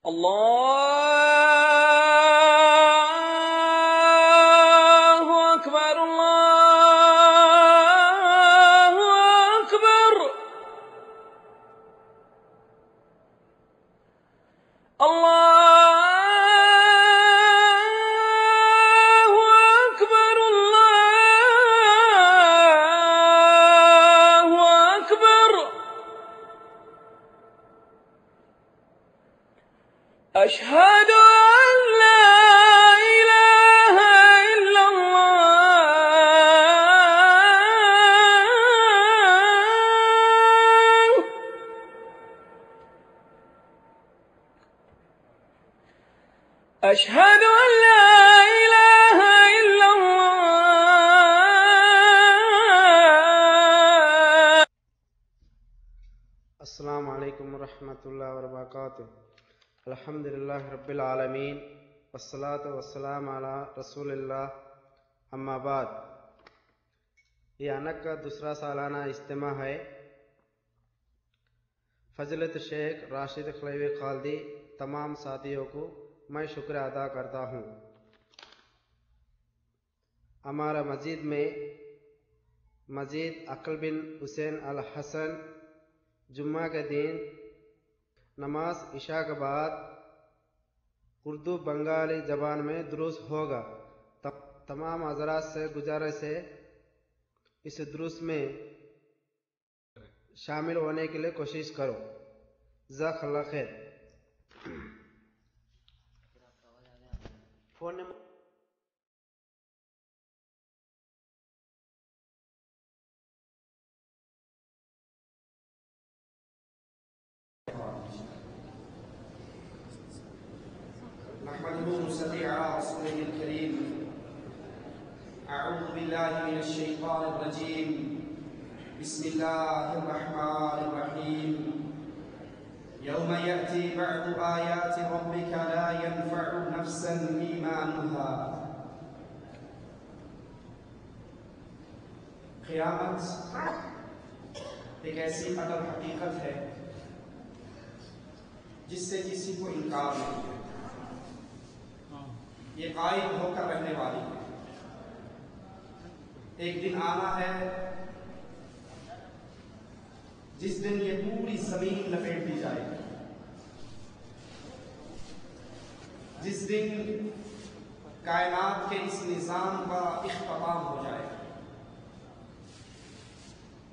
الله أكبر الله أكبر الله أكبر الله أكبر أشهد أن لا إله إلا الله أشهد أن لا إله إلا الله. السلام علیکم ورحمۃ اللہ وبرکاتہ. الحمد للہ رب العالمین والصلاة والسلام علی رسول اللہ. اما بعد، یہ انک کا دوسرا سالانہ اجتماع ہے. فضیلت شیخ راشد خلیوی خالدی تمام ساتھیوں کو میں شکر ادا کرتا ہوں. ہمارا مسجد میں عقل بن حسین الحسن جمعہ کے دن نماز عشاء کے بعد اردو بنگالی زبان میں دروس ہوگا. تمام حضرات سے گزارش ہے اس دروس میں شامل ہونے کے لیے کوشش کرو. جزاک اللہ خیر. فون نمبر نحمده ونصلي على رسوله الكريم. أعوذ بالله من الشيطان الرجيم. بسم الله الرحمن الرحيم. يوم يأتي بعض آيات ربك لا ينفع نفسا إيمانها. قیامت ایک ایسی قدر حقیقت ہے جس سے کسی کو انکار نہیں ہے. یہ قائم ہو کر رہنے والی ہے. ایک دن آنا ہے جس دن یہ پوری زمین لپیٹ دی جائے گی. جس دن کائنات کے اس نظام کا اختتام ہو جائے گا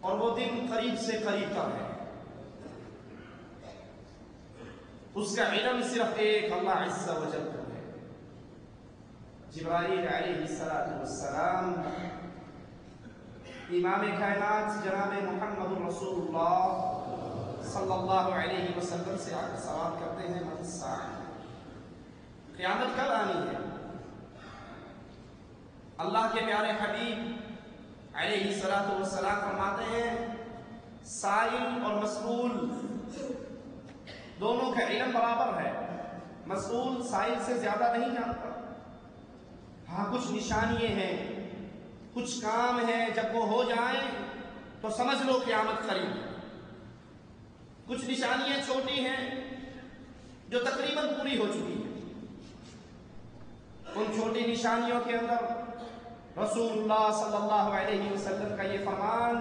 اور وہ دن قریب سے قریب تر ہے. اس کا علم صرف ایک اللہ عز و جل کو ہے. جبرائیل علیہ السلام امام کائنات جناب محمد رسول اللہ صلی اللہ علیہ وسلم سے آ کر سوال کرتے ہیں متی الساعۃ، قیامت کب آنی ہے؟ اللہ کے پیارے حبیب علیہ السلام فرماتے ہیں سائل اور مسئول دونوں کا علم برابر ہے. مسئول سائل سے زیادہ نہیں جانتا. ہاں کچھ نشانیاں ہیں، کچھ کام ہیں، جب وہ ہو جائیں تو سمجھ لو قیامت قریب ہے. کچھ نشانیاں چھوٹی ہیں جو تقریباً پوری ہو چکی ہیں. ان چھوٹی نشانیوں کے اندر رسول اللہ صلی اللہ علیہ وسلم کا یہ فرمان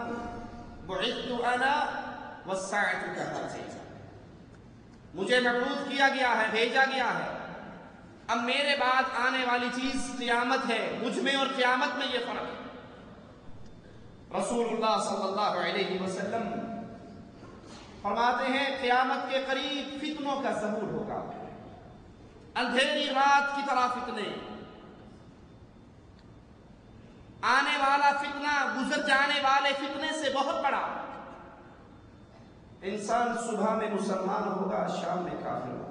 بعثت انا والساعۃ کہاتین، مجھے مبعوث کیا گیا ہے، بھیجا گیا ہے. اب میرے بعد آنے والی چیز قیامت ہے. مجھ میں اور قیامت میں یہ فرق ہے. رسول اللہ صلی اللہ علیہ وسلم فرماتے ہیں قیامت کے قریب فتنوں کا ظہور ہوگا. اندھیری رات کی طرح فتنے. آنے والا فتنہ گزر جانے والے فتنے سے بہت بڑا. انسان صبح میں مسلمان ہوگا، شام میں کافر ہوگا.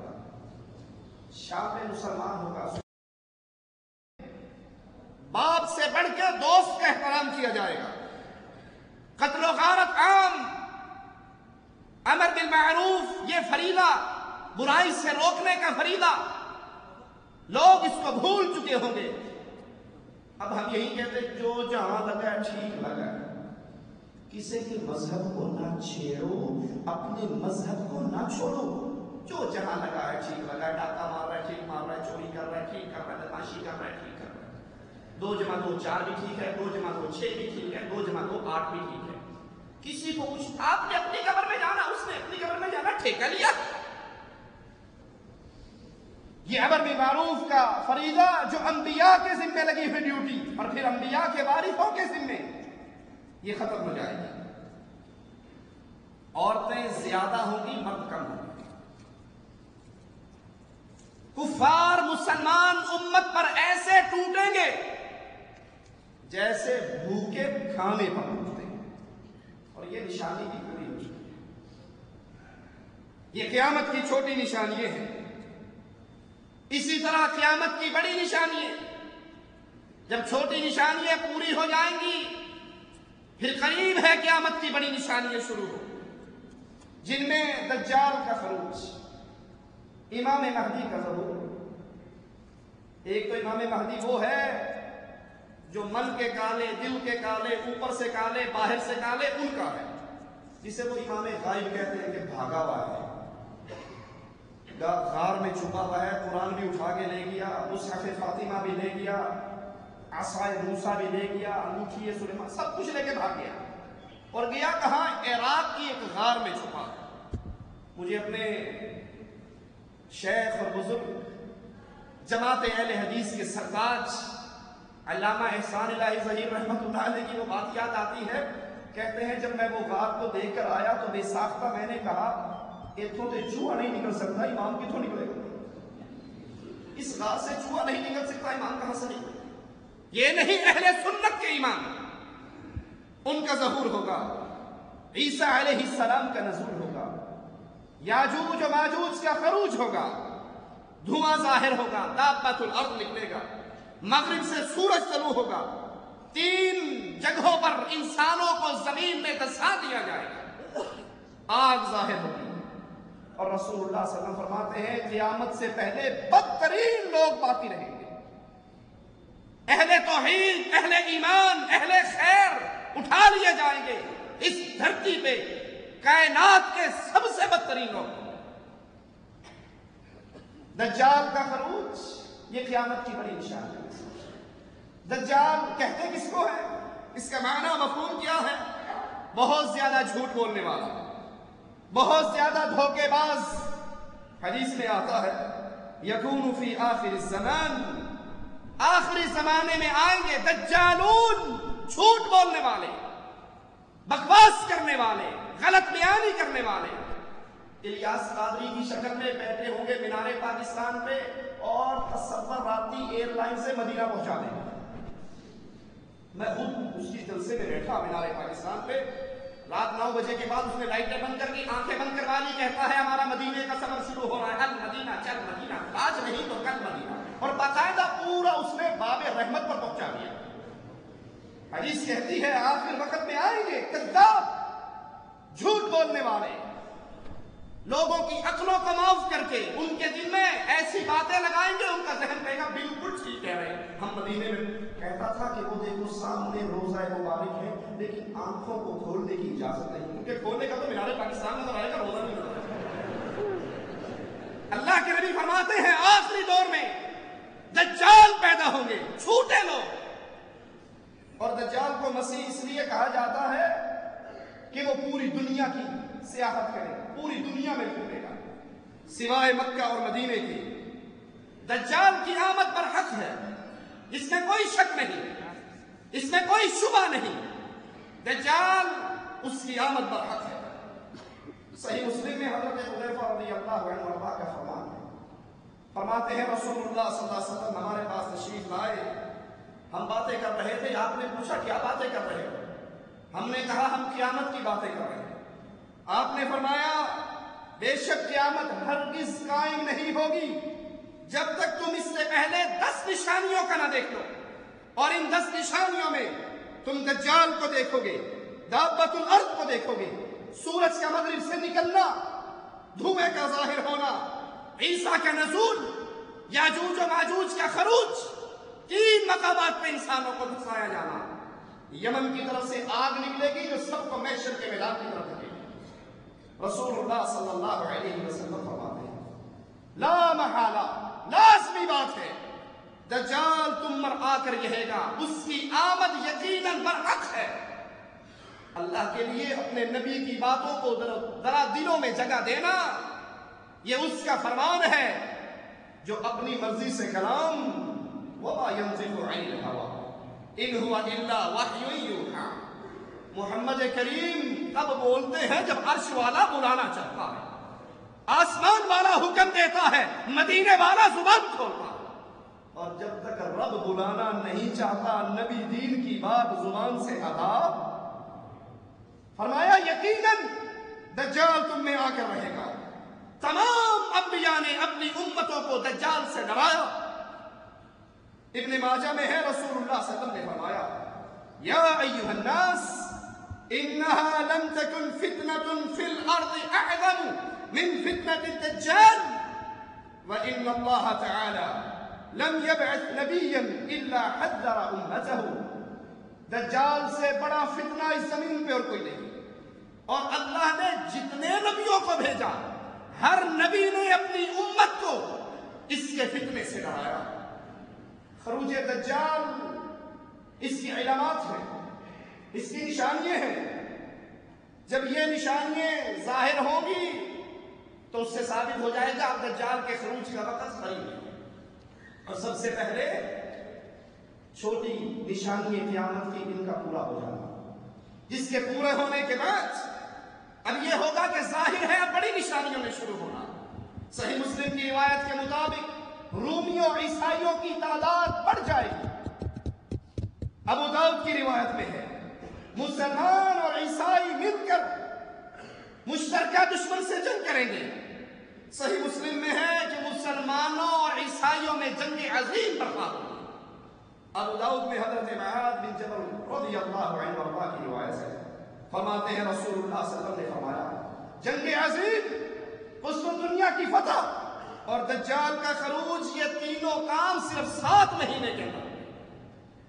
شام میں مسلمان ہوگا. باپ سے بڑھ کے دوست کا احترام کیا جائے گا. قتل و غارت عام. امر بالمعروف یہ فریضہ، برائی سے روکنے کا فریضہ. لوگ اس کو بھول چکے ہوں گے. اب ہم یہی کہتے جو جہاں لگا ٹھیک لگا. کسی کے مذہب کو نہ چھیڑو، اپنے مذہب کو نہ چھوڑو. جو جہاں لگا ہے ٹھیک لگا ہے، ڈاکہ مار رہا ہے ٹھیک مار رہا ہے، چوری کر رہا ہے ٹھیک کر رہا ہے، بدماشی کر رہا ہے ٹھیک کر رہا ہے، 2 + 2 4 بھی ٹھیک ہے، 2 + 2 6 بھی ٹھیک ہے، 2 + 2 8 بھی ٹھیک ہے۔ کسی کو کچھ، آپ نے اپنی قبر میں جانا، اس نے اپنی قبر میں جانا، ٹھیکہ لیا۔ یہ امر بالمعروف کا فریضہ جو انبیاء کے ذمے لگی ہوئی ڈیوٹی، اور پھر انبیاء کے وارثوں کے ذمے، یہ ختم ہو جائے گی۔ عورتیں زیادہ ہوں گی، مرد کم ہوں گے۔ کفار مسلمان امت پر ایسے ٹوٹیں گے جیسے بھوکے کھانے پر ٹوٹتے ہیں، اور یہ نشانی کی پوری ہو چکی ہے۔ یہ قیامت کی چھوٹی نشانیاں ہیں، اسی طرح قیامت کی بڑی نشانیاں، جب چھوٹی نشانیاں پوری ہو جائیں گی پھر قریب ہے قیامت کی بڑی نشانیاں شروع ہو، جن میں دجال کا خروج، امام مہدی کا ظہور۔ ایک تو امام مہدی وہ ہے جو من کے کالے، دل کے کالے، اوپر سے کالے، باہر سے کالے، ان کا ہے، جسے وہ امام غائب کہتے ہیں کہ بھاگا ہوا ہے، غار میں چھپا ہوا ہے، قرآن بھی اٹھا کے لے گیا، مصحف فاطمہ بھی لے گیا، عصائے موسیٰ بھی لے گیا، انگوٹھی سلیمان، سب کچھ لے کے بھاگ گیا، اور گیا کہاں؟ عراق کی ایک غار میں چھپا۔ مجھے اپنے شیخ اور بزرگ جماعت اہل حدیث کے سرتاج علامہ احسان الہی ظہیر رحمۃ اللہ علیہ کی وہ بات یاد آتی ہے، کہتے ہیں جب میں وہ غار کو دیکھ کر آیا تو بے ساختہ میں نے کہا اتوں سے چوہا نہیں نکل سکتا، امام کتوں نکلے گا؟ اس غار سے چوہا نہیں نکل سکتا، امام کہاں سے نکلے گا؟ یہ نہیں اہل سنت کے امام، ان کا ظہور ہوگا، عیسیٰ علیہ السلام کا نزول ہوگا، یاجوج و ماجوج کا خروج ہوگا، دھواں ظاہر ہوگا، دابۃ الارض نکلے گا، مغرب سے سورج طلوع ہوگا، 3 جگہوں پر انسانوں کو زمین میں دسا دیا جائے گا، آگ ظاہر ہوگی، اور رسول اللہ صلی اللہ علیہ وسلم فرماتے ہیں قیامت سے پہلے بدترین لوگ باقی رہیں گے، اہل توحید، اہل ایمان، اہل خیر اٹھا لیے جائیں گے، اس دھرتی پہ کائنات کے سب سے بدترین لوگ۔ دجال کا خروج یہ قیامت کی بڑی نشانی ہے۔ دجال کہتے کس کو ہے؟ اس کا معنی مفہوم کیا ہے؟ بہت زیادہ جھوٹ بولنے والا، بہت زیادہ دھوکے باز۔ حدیث میں آتا ہے یکون فی آخر الزمان، آخری زمانے میں آئیں گے دجالون، جھوٹ بولنے والے، بکواس کرنے والے، غلط بیانی کرنے والے، الیاس قادری کی شکل میں بیٹھے ہوں گے مینار پاکستان پہ اور تصوراتی ایئر لائن سے مدینہ پہنچا دیں گے۔ میں خود اس کی جلسے میں بیٹھا مینار پاکستان پہ، رات 9 بجے کے بعد اس نے لائٹیں بند کر دی، آنکھیں بند کروا لی، کہتا ہے ہمارا مدینے کا سفر شروع ہو رہا ہے، المدینہ چل مدینہ، آج نہیں تو کل مدینہ، اور باقاعدہ پورا اس نے باب رحمت پر پہنچا دیا۔ حدیث کہتی ہے آخر وقت میں آئیں گے کذاب، جھوٹ بولنے والے، لوگوں کی عقلوں کو معاف کر کے ان کے دل میں ایسی باتیں لگائیں گے، ان کا ذہن کہے گا بالکل ٹھیک کہہ رہے ہیں ہم مدینے میں۔ کہتا تھا کہ وہ دیکھو سامنے روزہ مبارک ہے لیکن آنکھوں کو کھولنے کی اجازت نہیں، کیونکہ کھولنے کا تو مینار پاکستان نظر آئے گا، روزہ نہیں نظر آئے گا۔ اللہ کے نبی فرماتے ہیں آخری دور میں دجال پیدا ہوں گے، جھوٹے لوگ، اور دجال کو مسیح اس لیے کہا جاتا ہے کہ وہ پوری دنیا کی سیاحت کرے، پوری دنیا میں گھومے گا سوائے مکہ اور مدینے کی۔ دجال کی آمد پر حق ہے، اس میں کوئی شک نہیں، اس میں کوئی شبہ نہیں، دجال اس کی آمد پر حق ہے۔ صحیح مسلم میں حضرت حذیفہ رضی اللہ عنہ وارضاہ کا فرمان ہے، فرماتے ہیں رسول اللہ صلی اللہ علیہ وسلم ہمارے پاس تشریف لائے، ہم باتیں کر رہے تھے، آپ نے پوچھا کیا باتیں کر رہے ہو؟ ہم نے کہا ہم قیامت کی باتیں کر رہے ہیں۔ آپ نے فرمایا بے شک قیامت ہرگز قائم نہیں ہوگی جب تک تم اس سے پہلے 10 نشانیوں کا نہ دیکھ لو، اور ان 10 نشانیوں میں تم دجال کو دیکھو گے، دابۃ الارض کو دیکھو گے، سورج کا مغرب سے نکلنا، دھوئیں کا ظاہر ہونا، عیسیٰ کا نزول، یاجوج و ماجوج کا خروج، 3 مقامات پہ انسانوں کو دھسایا جانا، یمن کی طرف سے آگ نکلے گی جو سب کو محشر کے میدان کی طرف رکھے گی۔ رسول اللہ صلی اللہ علیہ وسلم فرماتے ہیں لا محالہ، لازمی بات ہے، دجال تم پر آ کر رہے گا، اس کی آمد یقیناً برحق ہے۔ اللہ کے لیے اپنے نبی کی باتوں کو ذرا دلوں میں جگہ دینا، یہ اس کا فرمان ہے جو اپنی مرضی سے کلام وَمَا يَنطِقُ عَنِ الْهَوَىٰ إِنْ هُوَ إِلَّا وَحْيٌ يُوحَىٰ۔ محمد کریم تب بولتے ہیں جب عرش والا بلانا چاہتا ہے، آسمان والا حکم دیتا ہے، مدینے والا زبان کھولتا ہے، اور جب تک رب بلانا نہیں چاہتا نبی دین کی بات زبان سے ادا، فرمایا یقیناً دجال تم میں آ کر رہے گا۔ تمام انبیاء نے اپنی امتوں کو دجال سے ڈرایا۔ ابن ماجہ میں ہے رسول اللہ صلی اللہ علیہ وسلم نے فرمایا یا ایھا الناس انہا لم تکن فتنة فی الارض اعظم من فتنة الدجال وان اللہ تعالی لم يبعث نبیا الا حذر امته۔ دجال سے بڑا فتنہ اس زمین پہ اور کوئی نہیں، اور اللہ نے جتنے نبیوں کو بھیجا ہر نبی نے اپنی امت کو اس کے فتنے سے ڈرایا۔ خروج دجال اس کی علامات ہیں، اس کی نشانیاں ہیں۔ جب یہ نشانیاں ظاہر ہوں گی تو اس سے ثابت ہو جائے گا اب دجال کے خروج کا وقت قریب ہے۔ اور سب سے پہلے چھوٹی نشانی قیامت کی ان کا پورا ہو جانا، جس کے پورے ہونے کے بعد اب یہ ہوگا کہ ظاہر ہے اب بڑی نشانیوں میں شروع ہونا۔ صحیح مسلم کی روایت کے مطابق رومیوں عیسائیوں کی تعداد بڑھ جائے گی۔ ابو داؤد کی روایت میں ہے مسلمان اور عیسائی مل کر مشترکہ دشمن سے جنگ کریں گے۔ صحیح مسلم میں ہے کہ مسلمانوں اور عیسائیوں میں جنگ عظیم برپا ہوگی۔ ابو داؤد میں حضرت معاذ بن جبل رضی اللہ عنہ وارضاہ کی روایت ہے، فرماتے ہیں رسول اللہ صلی اللہ علیہ وسلم نے فرمایا جنگ عظیم، قسط دنیا کی فتح اور دجال کا خروج، یہ تینوں کام صرف 7 مہینے کے اندر۔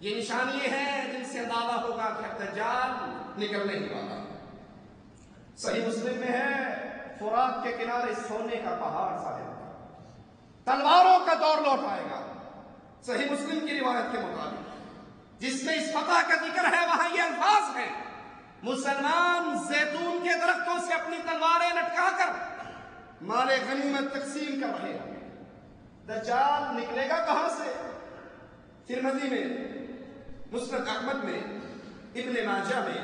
یہ نشانی ہیں جن سے اندازہ ہوگا کہ دجال نکلنے ہی والا۔ صحیح مسلم میں ہے فرات کے کنارے سونے کا پہاڑ ظاہر ہوگا، تلواروں کا دور لوٹ آئے گا۔ صحیح مسلم کی روایت کے مطابق جس میں اس فتح کا ذکر ہے وہاں یہ الفاظ ہیں مسلمان زیتون کے درختوں سے اپنی تلواریں لٹکا کر مال غنیمت تقسیم کر رہے ہیں۔ دجال نکلے گا کہاں سے؟ ترمذی میں، مسند احمد میں، ابن ماجہ میں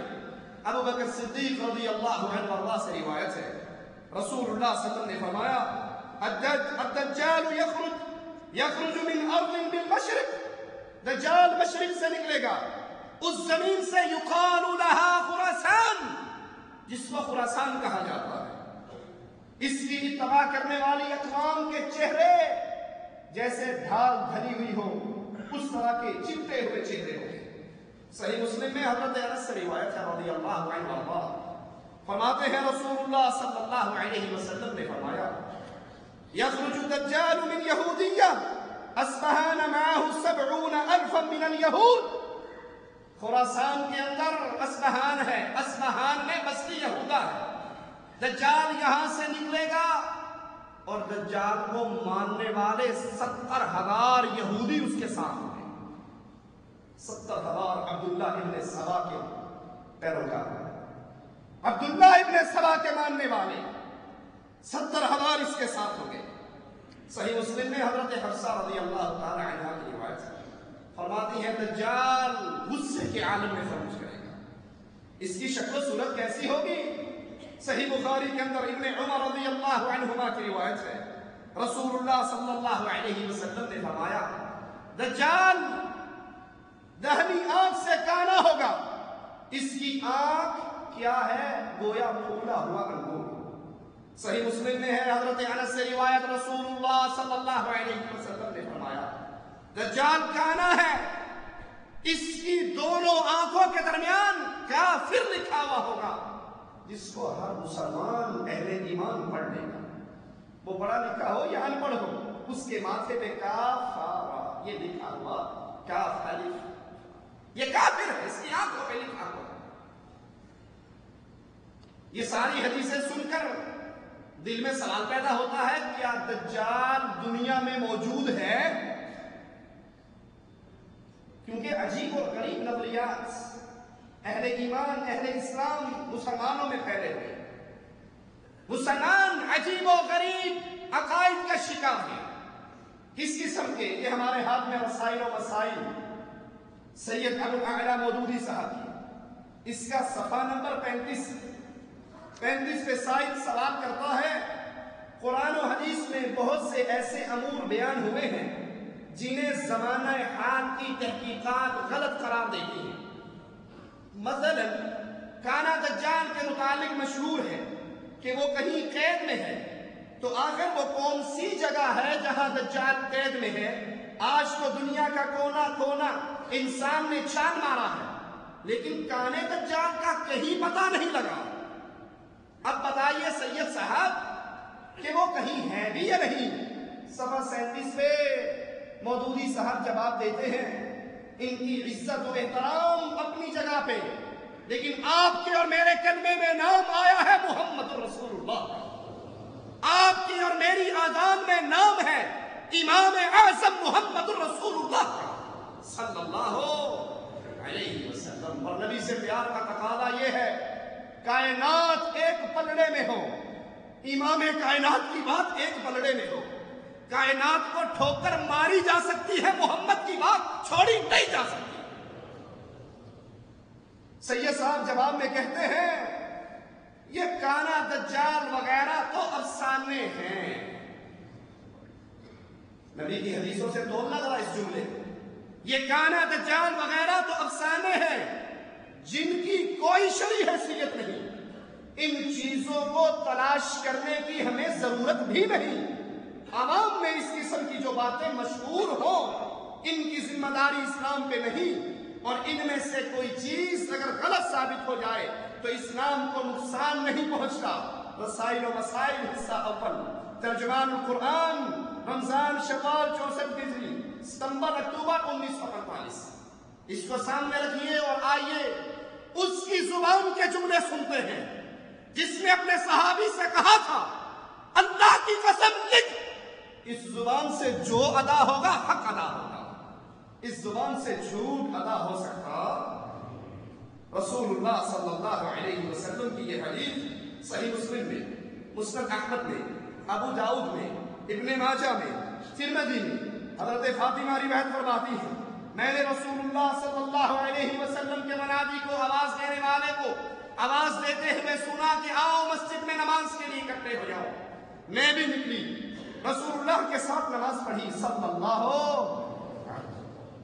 ابو بکر صدیق رضی اللہ عنہ وارضاہ سے روایت ہے رسول اللہ صلی اللہ علیہ وسلم نے فرمایا الدجال یخرج من ارض بالمشرق، دجال مشرق سے نکلے گا، اس زمین سے یقال لها خراسان، جس کو خراسان کہا جاتا ہے۔ اس کی اتباع کرنے والی اقوام کے چہرے جیسے ڈھال دھری ہوئی ہو اس طرح کے چپٹے ہوئے چہرے ہوں گے۔ صحیح مسلم میں حضرت انس سے روایت ہے رضی اللہ عنہ وارضاہ، فرماتے ہیں رسول اللہ صلی اللہ علیہ وسلم نے فرمایا یخرج الدجال من یہودیہ اصفہان معه 70,000 من اليہود۔ خراسان کے اندر اصفہان ہے، اصفہان میں بستی یہودا ہے۔ دجال یہاں سے نکلے گا اور دجال کو ماننے والے 70,000 یہودی اس کے ساتھ ہوں گے۔ 70,000 عبداللہ ابن سبا کے پیروکار، عبداللہ ابن سبا کے ماننے والے 70,000 اس کے ساتھ ہوں گے۔ صحیح مسلم میں حضرت حفصہ رضی اللہ تعالی عنہ کی روایت ہے، فرماتی ہے دجال غصے کے عالم میں خروج کرے گا۔ اس کی شکل و صورت کیسی ہوگی؟ صحیح بخاری کے اندر ابن عمر رضی اللہ عنہما کی روایت ہے رسول اللہ صلی اللہ علیہ وسلم نے فرمایا دجال دہنی آنکھ سے کانا ہوگا، اس کی آنکھ کیا ہے؟ گویا پھولا ہوا انگور۔ صحیح مسلم میں ہے حضرت انس سے روایت رسول اللہ صلی اللہ علیہ وسلم نے فرمایا دجال کانا ہے، اس کی دونوں آنکھوں کے درمیان کافر لکھا ہوا ہوگا، جس کو ہر مسلمان اہل ایمان پڑھ لے گا، وہ پڑھا لکھا ہو یا ان پڑھ ہو، اس کے ماتھے پہ کاف را یہ لکھا ہوا، کاف الف، یہ کافر ہے، اس کی آنکھوں پہ لکھا ہوا۔ یہ ساری حدیثیں سن کر دل میں سوال پیدا ہوتا ہے کیا دجال دنیا میں موجود ہے؟ کیونکہ عجیب اور غریب نظریات اہل ایمان اہل اسلام مسلمانوں میں پھیلے ہوئے، مسلمان عجیب و غریب عقائد کا شکار ہے۔ کس قسم کے؟ یہ ہمارے ہاتھ میں رسائل و مسائل سید ابو الاعلی مودودی صاحب کی، اس کا صفحہ نمبر 35 پہ سائد سوال کرتا ہے قرآن و حدیث میں بہت سے ایسے امور بیان ہوئے ہیں جنہیں زمانہ حال کی تحقیقات غلط قرار دیتی ہیں۔ مثلا کانا دجال کے متعلق مشہور ہے کہ وہ کہیں قید میں ہے، تو آخر وہ کون سی جگہ ہے جہاں دجال قید میں ہے؟ آج تو دنیا کا کونا کونا انسان نے چھان مارا ہے، لیکن کانے دجال کا کہیں پتہ نہیں لگا۔ اب بتائیے سید صاحب کہ وہ کہیں ہے بھی یا نہیں؟ صفحہ 37 پہ مودودی صاحب جواب دیتے ہیں ان کی عزت و احترام اپنی جگہ پہ، لیکن آپ کے اور میرے کلمے میں نام آیا ہے محمد رسول اللہ، آپ کی اور میری آذان میں نام ہے امام اعظم محمد رسول اللہ صلی اللہ علیہ وسلم۔ اور نبی سے پیار کا تقاضا یہ ہے کائنات ایک پلڑے میں ہو، امام کائنات کی بات ایک پلڑے میں ہو، کائنات کو ٹھوکر ماری جا سکتی ہے، محمد کی بات چھوڑی نہیں جا سکتی۔ سید صاحب جواب میں کہتے ہیں یہ کانا دجال وغیرہ تو افسانے ہیں۔ نبی کی حدیثوں سے تولنا ذرا اس جملے، یہ کانا دجال وغیرہ تو افسانے ہیں جن کی کوئی شرعی حیثیت نہیں، ان چیزوں کو تلاش کرنے کی ہمیں ضرورت بھی نہیں۔ عوام میں اس قسم کی جو باتیں مشہور ہوں ان کی ذمہ داری اسلام پہ نہیں، اور ان میں سے کوئی چیز اگر غلط ثابت ہو جائے تو اسلام کو نقصان نہیں پہنچتا۔ رسائل و مسائل حصہ اول، ترجمان القرآن، رمضان شوال 64 ہجری، ستمبر اکتوبر 1945۔ اس کو سامنے رکھیے اور آئیے اس کی زبان کے جملے سنتے ہیں جس نے اپنے صحابی سے کہا تھا اللہ کی قسم لکھ، اس زبان سے جو ادا ہوگا حق ادا ہوگا، اس زبان سے جھوٹ ادا ہو سکتا۔ رسول اللہ صلی اللہ علیہ وسلم کی یہ حدیث صحیح مسلم میں، مسند احمد میں، ابو داؤد میں، ابن ماجہ میں، ترمذی میں حضرت فاطمہ روایت فرماتی ہے میں نے رسول اللہ صلی اللہ علیہ وسلم کے منادی کو، آواز دینے والے کو آواز دیتے ہوئے سنا کہ آؤ مسجد میں نماز کے لیے اکٹھے ہو جاؤ۔ میں بھی نکلی، رسول اللہ کے ساتھ نماز پڑھی صلی اللہ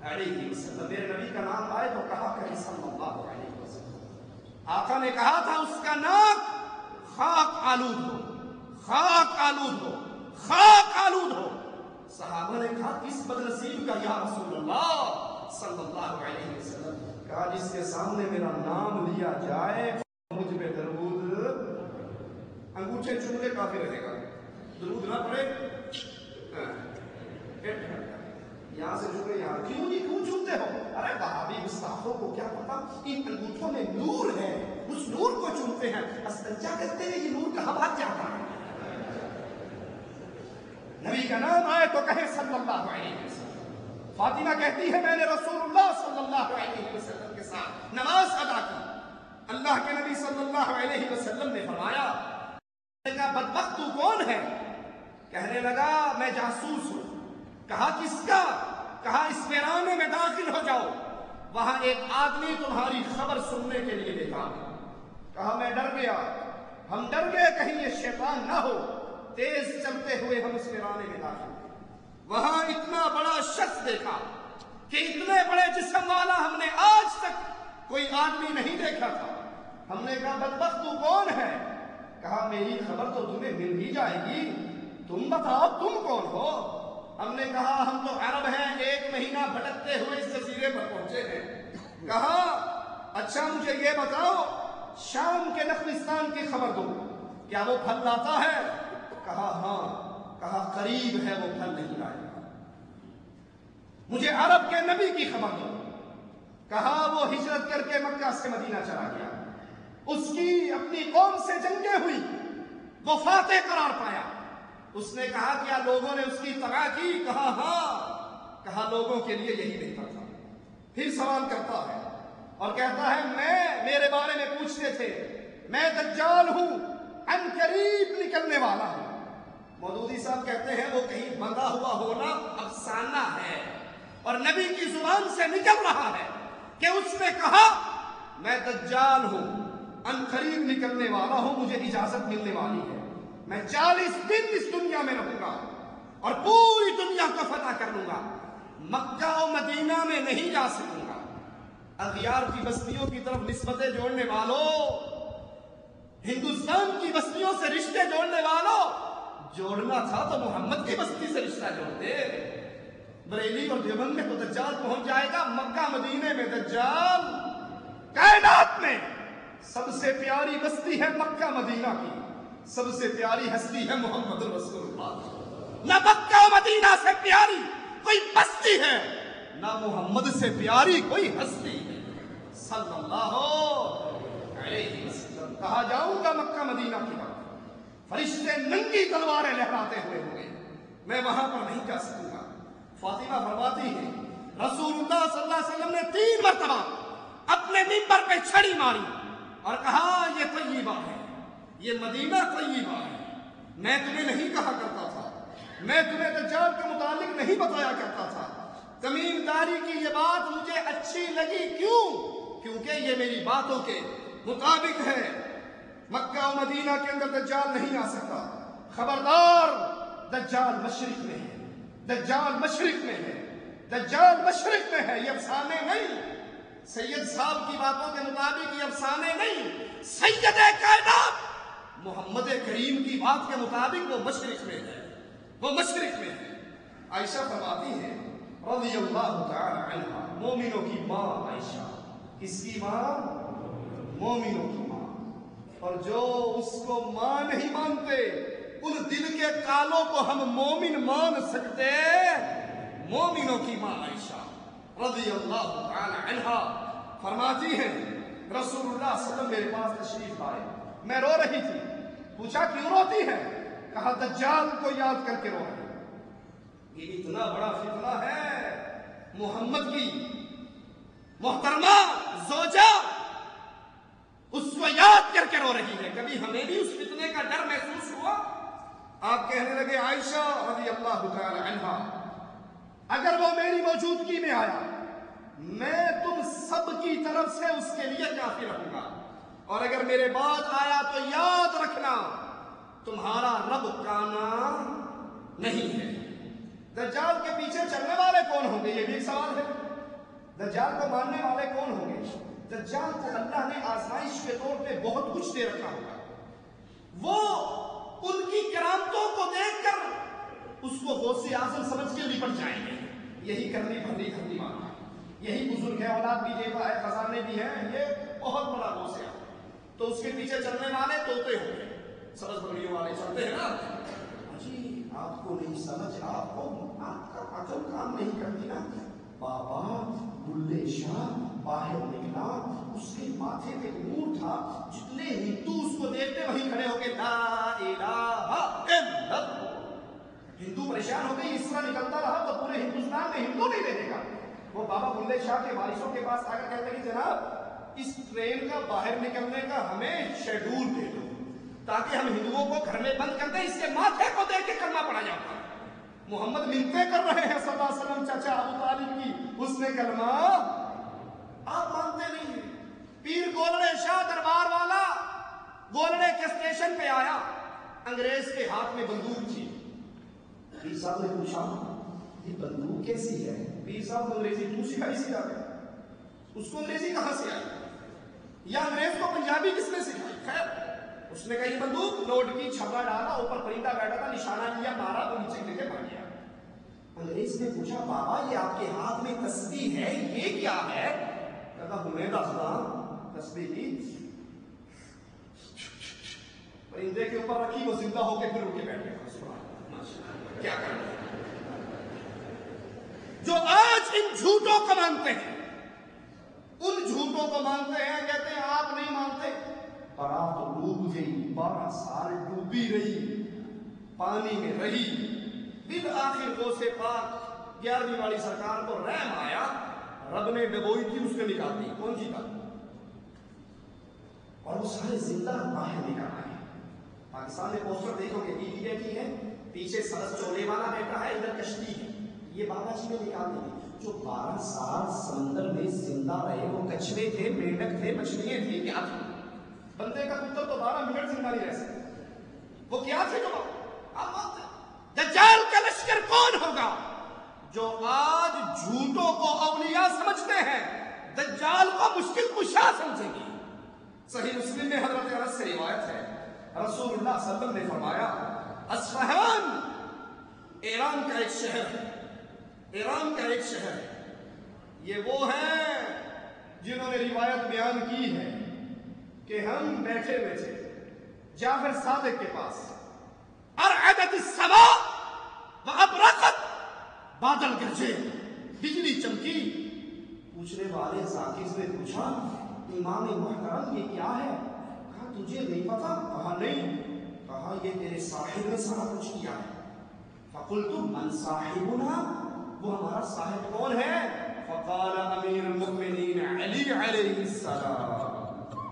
علیہ وسلم۔ میرے نبی کا نام آئے تو کہا کہ صلی اللہ علیہ وسلم۔ آقا نے کہا تھا اس کا ناک خاک آلود ہو، خاک آلود ہو، خاک آلود ہو۔ صحابہ نے کہا کس بدنصیب کا یا رسول اللہ صلی اللہ علیہ وسلم؟ کہا جس کے سامنے میرا نام لیا جائے مجھ پہ درود، انگوٹھے چومنے کافی رہے گا، درود نہ پڑے یہاں سے چومے یہاں، کیوں نہیں کیوں چومتے ہو؟ ارے وہابی گستاخوں کو کیا پتا ان انگوٹھوں میں نور ہے، اس نور کو چومتے ہیں، استنجا کرتے ہیں، یہ نور کہاں بھاگ جاتا ہے؟ نبی کا نام آئے تو کہے صلی اللہ علیہ وسلم۔ فاطمہ کہتی ہے میں نے رسول اللہ صلی اللہ علیہ وسلم کے ساتھ نماز ادا کی، اللہ کے نبی صلی اللہ علیہ وسلم نے فرمایا بدبخت تو کون ہے؟ کہنے لگا میں جاسوس ہوں۔ کہا کس کا؟ کہا اس ویرانے میں داخل ہو جاؤ، وہاں ایک آدمی تمہاری خبر سننے کے لیے دیکھا۔ کہا میں ڈر گیا، ہم ڈر گئے کہیں یہ شیطان نہ ہو، تیز چلتے ہوئے ہم اس ویرانے میں داخل ہوئے۔ وہاں اتنا بڑا شخص دیکھا کہ اتنے بڑے جسم والا ہم نے آج تک کوئی آدمی نہیں دیکھا تھا۔ ہم نے کہا بدبخت تو کون ہے؟ کہا میری خبر تو تمہیں مل ہی جائے گی، تم بتاؤ تم کون ہو؟ ہم نے کہا ہم تو عرب ہیں، 1 مہینہ بھٹکتے ہوئے اس جزیرے پر پہنچے ہیں۔ کہا اچھا مجھے یہ بتاؤ شام کے نخلستان کی خبر دو، کیا وہ پھل لاتا ہے؟ کہا ہاں۔ کہا قریب ہے وہ پھل نہیں لائے گا۔ مجھے عرب کے نبی کی خبر دو۔ کہا وہ ہجرت کر کے مکہ سے مدینہ چلا گیا، اس کی اپنی قوم سے جنگیں ہوئی، وہ فاتح قرار پایا۔ اس نے کہا کیا لوگوں نے اس کی اتباع کی؟ کہا ہاں۔ کہا لوگوں کے لیے یہی بہتر تھا۔ پھر سوال کرتا ہے اور کہتا ہے میرے بارے میں پوچھتے تھے، میں دجال ہوں، ان قریب نکلنے والا ہوں۔ مودودی صاحب کہتے ہیں وہ کہیں بندھا ہوا ہونا افسانہ ہے، اور نبی کی زبان سے نکل رہا ہے کہ اس نے کہا میں دجال ہوں، ان قریب نکلنے والا ہوں، مجھے اجازت ملنے والی ہے، میں 40 دن اس دنیا میں رہوں گا اور پوری دنیا کو فتح کر لوں گا، مکہ و مدینہ میں نہیں جا سکوں گا۔ اغیار کی بستیوں کی طرف نسبتیں جوڑنے والوں، ہندوستان کی بستیوں سے رشتے جوڑنے والوں، جوڑنا تھا تو محمد کی بستی سے رشتہ جوڑتے۔ بریلی اور دیوبند میں تو دجال پہنچ جائے گا، مکہ مدینے میں دجال۔ کائنات میں سب سے پیاری بستی ہے مکہ مدینہ کی، سب سے پیاری ہستی ہے محمد رسول اللہ۔ نہ مکہ مدینہ سے پیاری کوئی بستی ہے، نہ محمد سے پیاری کوئی ہستی ہے صلی اللہ علیہ وسلم۔ کہا جاؤں گا مکہ مدینہ کی بات، فرشتے ننگی تلواریں لہراتے ہوئے ہوں گے، میں وہاں پر نہیں جا سکوں گا۔ فاطمہ فرماتی ہے رسول اللہ صلی اللہ علیہ وسلم نے 3 مرتبہ اپنے منبر پہ چھڑی ماری اور کہا یہ طیبہ ہے، یہ مدینہ طیبہ ہے۔ میں تمہیں نہیں کہا کرتا تھا، میں تمہیں دجال کے متعلق نہیں بتایا کرتا تھا، تمیمداری کی یہ بات مجھے اچھی لگی۔ کیوں؟ کیونکہ یہ میری باتوں کے مطابق ہے۔ مکہ و مدینہ کے اندر دجال نہیں آ سکتا، خبردار، دجال مشرق میں ہے، دجال مشرق میں ہے، دجال مشرق میں ہے، یہ افسانے نہیں، سید صاحب کی باتوں کے مطابق یہ افسانے نہیں، سید کائنات محمد کریم کی بات کے مطابق وہ مشرق میں ہے، وہ مشرق میں ہے۔ عائشہ فرماتی ہے رضی اللہ تعالی عنہ، مومنوں کی ماں عائشہ، کس کی ماں؟ مومنوں کی ماں۔ اور جو اس کو ماں نہیں مانتے، ان دل کے کالوں کو ہم مومن مان سکتے؟ مومنوں کی ماں عائشہ رضی اللہ تعالی عنہ فرماتی ہیں رسول اللہ صلی اللہ علیہ وسلم میرے پاس تشریف آئے، میں رو رہی تھی، پوچھا کیوں روتی ہے؟ کہا دجال کو یاد کر کے رو رہی۔ یہ اتنا بڑا فتنہ ہے، محمد کی محترمہ زوجہ اس کو یاد کر کے رو رہی ہے۔ کبھی ہمیں بھی اس فتنے کا ڈر محسوس ہوا؟ آپ کہنے لگے عائشہ رضی اللہ تعالی عنہ، اگر وہ میری موجودگی میں آیا، میں تم سب کی طرف سے اس کے لیے کافی رہوں گا، اور اگر میرے بعد آیا تو یاد رکھنا تمہارا رب کانا نہیں ہے۔ دجال کے پیچھے چلنے والے کون ہوں گے؟ یہ بھی ایک سوال ہے۔ دجال کو ماننے والے کون ہوں گے؟ دجال کو اللہ نے آزمائش کے طور پہ بہت کچھ دے رکھا ہوگا، وہ ان کی کرامتوں کو دیکھ کر اس کو غوث اعظم سمجھ کے لپٹ جائیں گے۔ یہی کرنی بھرنی کرنی مانا، یہی بزرگ ہے، اولاد بھی دیتا ہے، خزانے بھی ہیں، یہ بہت بڑا غوث اعظم۔ تو اس کے پیچھے چلنے والے طوطے ہوں گے، سبز بکریوں والے چلتے ہیں نا، جی آپ کو نہیں سمجھ، آپ کا عقل کام نہیں کرتی نا۔ بابا بلے شاہ باہر نکلا، اس کے ماتھے پہ نور تھا، جتنے ہندو اس کو دیکھتے وہیں کھڑے ہو کے لا الہ الا اللہ۔ ہندو پریشان ہو گئی، اس طرح نکلتا رہا تو پورے ہندوستان میں ہندو نہیں رہے گا۔ وہ بابا بلے شاہ کے وارثوں کے پاس آ کر کہتے ہیں کہ جناب اس ٹرین کا باہر نکلنے کا ہمیں شیڈول دے دو تاکہ ہم ہندوؤں کو گھر میں بند کر دیں، اس کے ماتھے کو دیکھ کے کلمہ پڑھا جاتا ہے۔ محمد منتیں کر رہے ہیں صلی اللہ علیہ وسلم چچا ابو طالب کی، اس نے کلمہ آپ مانتے نہیں ہیں۔ پیر گولڑے شاہ دربار والا گولڑے کے اسٹیشن پہ آیا، انگریز کے ہاتھ میں بندوق تھی۔ پیر صاحب نے پوچھا یہ بندوق کیسی ہے؟ پیر صاحب کو انگریزی کیوں سکھائی سی آگے؟ اس کو انگریزی کہاں سے آئی؟ یا انگریز کو پنجابی کس نے سکھائی؟ خیر اس نے کہا یہ بندوق لوڈ کی، چھپا ڈالا، اوپر پرندہ بیٹھا تھا، نشانہ لیا، مارا تو نیچے گر کے مر گیا۔ انگریز نے پوچھا بابا یہ آپ کے ہاتھ میں تسبیح ہے، یہ کیا ہے؟ کہا ہمیں دسنا تسبیح کی، پرندے کے اوپر رکھی، وہ زندہ ہو کے پھر اٹھ کے بیٹھ گیا۔ کیا کرنا جو آج ان جھوٹوں کو مانتے ہیں، ان جھوٹوں کو مانتے ہیں، کہتے ہیں آپ نہیں مانتے۔ بارات تو ڈوب گئی، 12 سال ڈوبی رہی، پانی میں رہی، بالآخر غوث پاک 11ویں والی سرکار کو رحم آیا، رب نے ڈبوئی تھی اس کو نکال دی، کون جیتا؟ اور وہ سارے زندہ باہر نکال آئے۔ پاکستان میں پوسٹر دیکھو گے، بیوی بیٹھی ہے، پیچھے سرس چولے والا بیٹا ہے، ادھر کشتی ہے، یہ بابا جی نے نکال دی۔ جو 12 سال سمندر میں زندہ رہے، وہ کچھوے تھے، مینڈک تھے، مچھلیاں تھیں، کیا تھے؟ بندے کا پتر تو 12 منٹ زندہ نہیں رہ سکتا، وہ کیا تھے؟ جو دجال کا لشکر کون ہوگا؟ جو آج جھوٹوں کو اولیاء سمجھتے ہیں، دجال کو مشکل کشا سمجھیں گے۔ صحیح مسلم میں حضرت انس سے روایت ہے، رسول اللہ صلی اللہ علیہ وسلم نے فرمایا، اصفہان ایران کا ایک شہر ہے، ایران کا ایک شہر ہے، یہ وہ ہیں جنہوں نے روایت بیان کی ہے کہ ہم بیٹھے ہوئے تھے جعفر صادق کے پاس، ارعدت السماء وابرقت، بادل گرجے، بجلی چمکی، پوچھنے والے ذاکر نے پوچھا، امام محترم یہ کیا ہے؟ کہا تجھے نہیں پتا؟ کہا نہیں۔ کہا یہ تیرے صاحب نے سارا کچھ کیا ہے۔ فقلت من صاحبنا، وہ ہمارا صاحب کون ہے؟ فقال امیر المؤمنین علی علیہ السلام،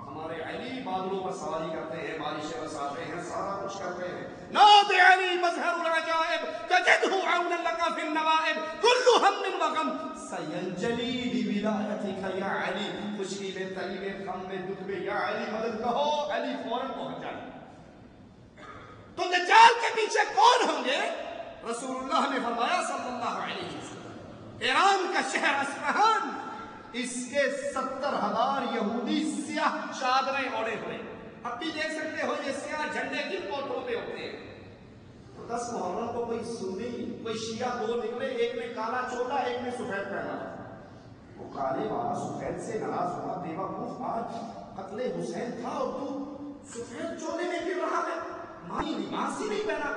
ہمارے علی بادلوں پر سواری کرتے ہیں، بارشیں برساتے ہیں، سارا کچھ کرتے ہیں۔ ناد علی مظہر العجائب تجدہ عونا لک فی النوائب کل ہم وغم سینجلی بولایتک یا علی، خوشی میں، تری میں، غم میں، دکھ میں، یا علی مدد کہو، علی فوراً پہنچ جائے۔ تو دجال کے پیچھے کون ہوں گے؟ رسول اللہ نے فرمایا صلی اللہ علیہ وسلم، ایران کا شہر اصفہان، اس کے 70,000 یہودی سیاہ چادریں اوڑے ہوئے، اب بھی دیکھ سکتے ہو یہ سیاہ جھنڈے کن کوٹوں پہ ہوتے ہیں۔ 10 محرم کو کوئی سنی، کوئی شیعہ دو نکلے، ایک نے کالا چولا، ایک نے سفید پہنا، وہ کالے والا سفید سے ناراض ہوا، بیوقوف، آج قتل حسین تھا اور تو سفید چولے میں پھر رہا ہے، مانی لباس ہی نہیں پہنا۔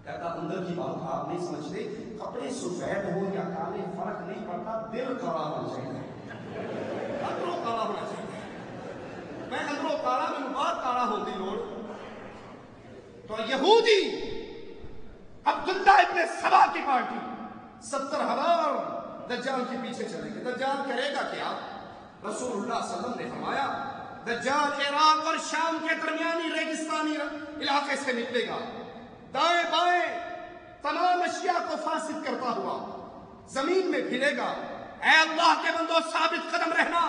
کہتا اندر کی بات آپ نہیں سمجھتے، کپڑے سفید ہو یا کالے فرق نہیں پڑتا، دل کالا ہونا چاہیے، اندروں کالا ہونا چاہیے۔ میں اندروں کالا، میں بات کالا ہوتی لوڑ۔ تو یہودی عبداللہ ابن سبا کی پارٹی 70,000 دجال کے پیچھے چلیں گے۔ دجال کرے گا کیا؟ رسول اللہ صلی اللہ علیہ وسلم نے فرمایا، دجال عراق اور شام کے درمیانی ریگستانی علاقے سے نکلے گا، دائیں بائیں تمام اشیاء کو فاسد کرتا ہوا زمین میں پھرے گا۔ اے اللہ کے بندو ثابت قدم رہنا،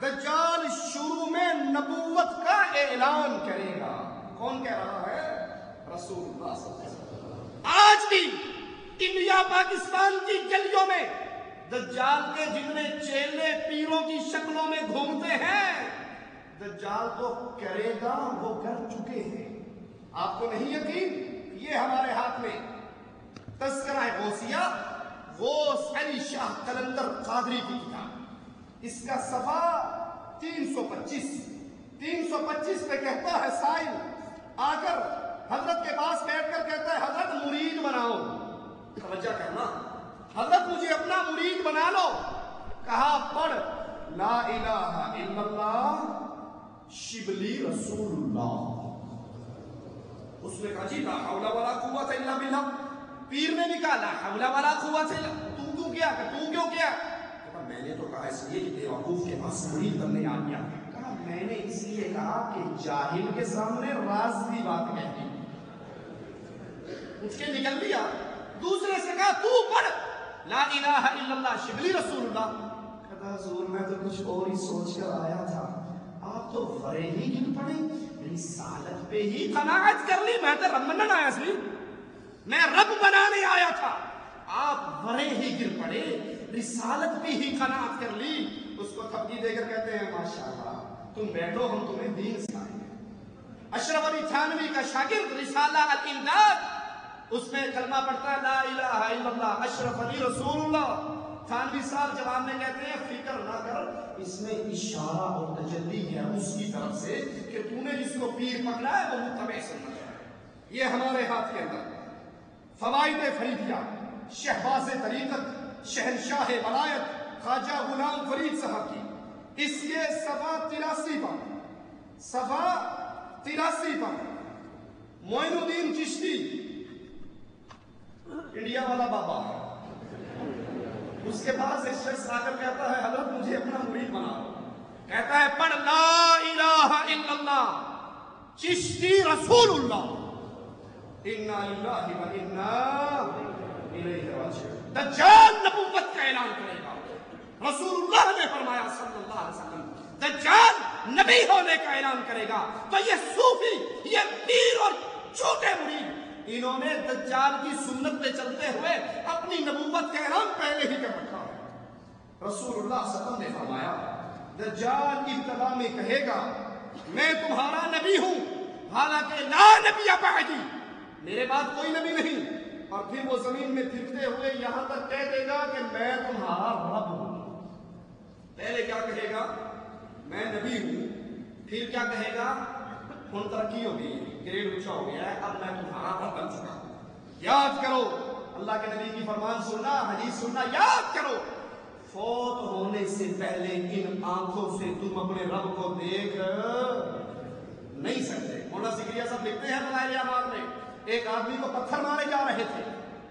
دجال شروع میں نبوت کا اعلان کرے گا۔ کون کہہ رہا ہے؟ رسول اللہ صلی اللہ علیہ وسلم۔ آج بھی انڈیا پاکستان کی گلیوں میں دجال کے جتنے چیلے پیروں کی شکلوں میں گھومتے ہیں، دجال تو کرے گا، وہ کر چکے ہیں۔ آپ کو نہیں یقین؟ یہ ہمارے ہاتھ میں تذکرہ غوثیہ، غوث علی شاہ قلندر قادری کی کتاب، اس کا صفحہ 325 پہ کہتا ہے، سائل آ کر حضرت کے پاس بیٹھ کر کہتا ہے، حضرت مرید بناؤ۔ توجہ کرنا، حضرت مجھے اپنا مرید بنا لو۔ کہا پڑھ لا الہ الا اللہ شبلی رسول اللہ۔ اس نے کہا جی لا حول ولا قوت الا باللہ۔ پیر نے بھی کہا لا حول ولا قوت الا، تو کیا کہا میں نے تو کہا اس لیے کہ بیوقوف کے پاس مرید بننے آ گیا۔ کہا میں نے اس لیے کہا کہ جاہل کے سامنے راز کی بات کہہ دی۔ اٹھ کے نکل لیا، دوسرے سے کہا تو پڑھ لا الہ الا اللہ شبلی رسول اللہ۔ کہتا حضور میں تو کچھ اور ہی سوچ کر آیا تھا، آپ تو ورے ہی گر پڑے، رسالت پہ ہی قناعت کر لی۔ میں تو رب بنانے آیا سی، میں رب بنانے آیا تھا، آپ ورے ہی گر پڑے، رسالت پہ ہی قناعت کر لی۔ اس کو تھپکی دے کر کہتے ہیں ماشاءاللہ تم بیٹھو، ہم تمہیں دین سکھائیں گے۔ اشرف علی تھانوی کا شاگرد رسالہ الامداد، اس میں کلمہ پڑھتا ہے لا الہ الا اللہ اشرف علی رسول اللہ۔ تھانوی صاحب جواب میں کہتے ہیں فکر نہ کر، اس میں اشارہ اور تجلی ہے اس کی طرف سے کہ تو نے جس کو پیر پکڑا ہے وہ متبع سنت ہے۔ یہ ہمارے ہاتھ کے اندر فوائد فریدیہ، شہباز طریقت، شہنشاہ ولایت خواجہ غلام فرید صاحب کی، اس کے صفحہ 83 پر صفحہ 83 پر معین الدین چشتی انڈیا والا بابا اس کے پاس ایک شخص آ کر کہتا ہے حضرت مجھے اپنا مرید بنا دو. کہتا ہے پڑھ لا الہ الا اللہ چشتی رسول اللہ انا للہ و انا الیہ راجعون. دجال نبوت کا اعلان کرے گا. رسول اللہ نے فرمایا صلی اللہ علیہ وسلم دجال نبی ہونے کا اعلان کرے گا. تو یہ صوفی یہ پیر اور چھوٹے مرید انہوں نے دجال کی سنت پہ چلتے ہوئے اپنی نبوت کا اعلان پہلے ہی کر رکھا ہے. رسول اللہ صلی اللہ علیہ وسلم نے فرمایا دجال ابتدا میں کہے گا میں تمہارا نبی ہوں حالانکہ لا نبی بعدی میرے بعد کوئی نبی نہیں. اور پھر وہ زمین میں پھرتے ہوئے یہاں تک کہہ دے گا کہ میں تمہارا رب ہوں. پہلے کیا کہے گا میں نبی ہوں. پھر کیا کہے گا ان ترقی ہو گئی گریڈ اونچا ہو گیا ہے اب میں تمہارا رب بن چکا ہوں. یاد کرو اللہ کے نبی کی فرمان سننا حدیث سننا یاد کرو. فوت ہونے سے پہلے ان آنکھوں سے تم اپنے رب کو دیکھ نہیں سکتے. مولانا زکریا صاحب لکھتے ہیں دلائل اعمال میں ایک آدمی کو پتھر مارے جا رہے تھے.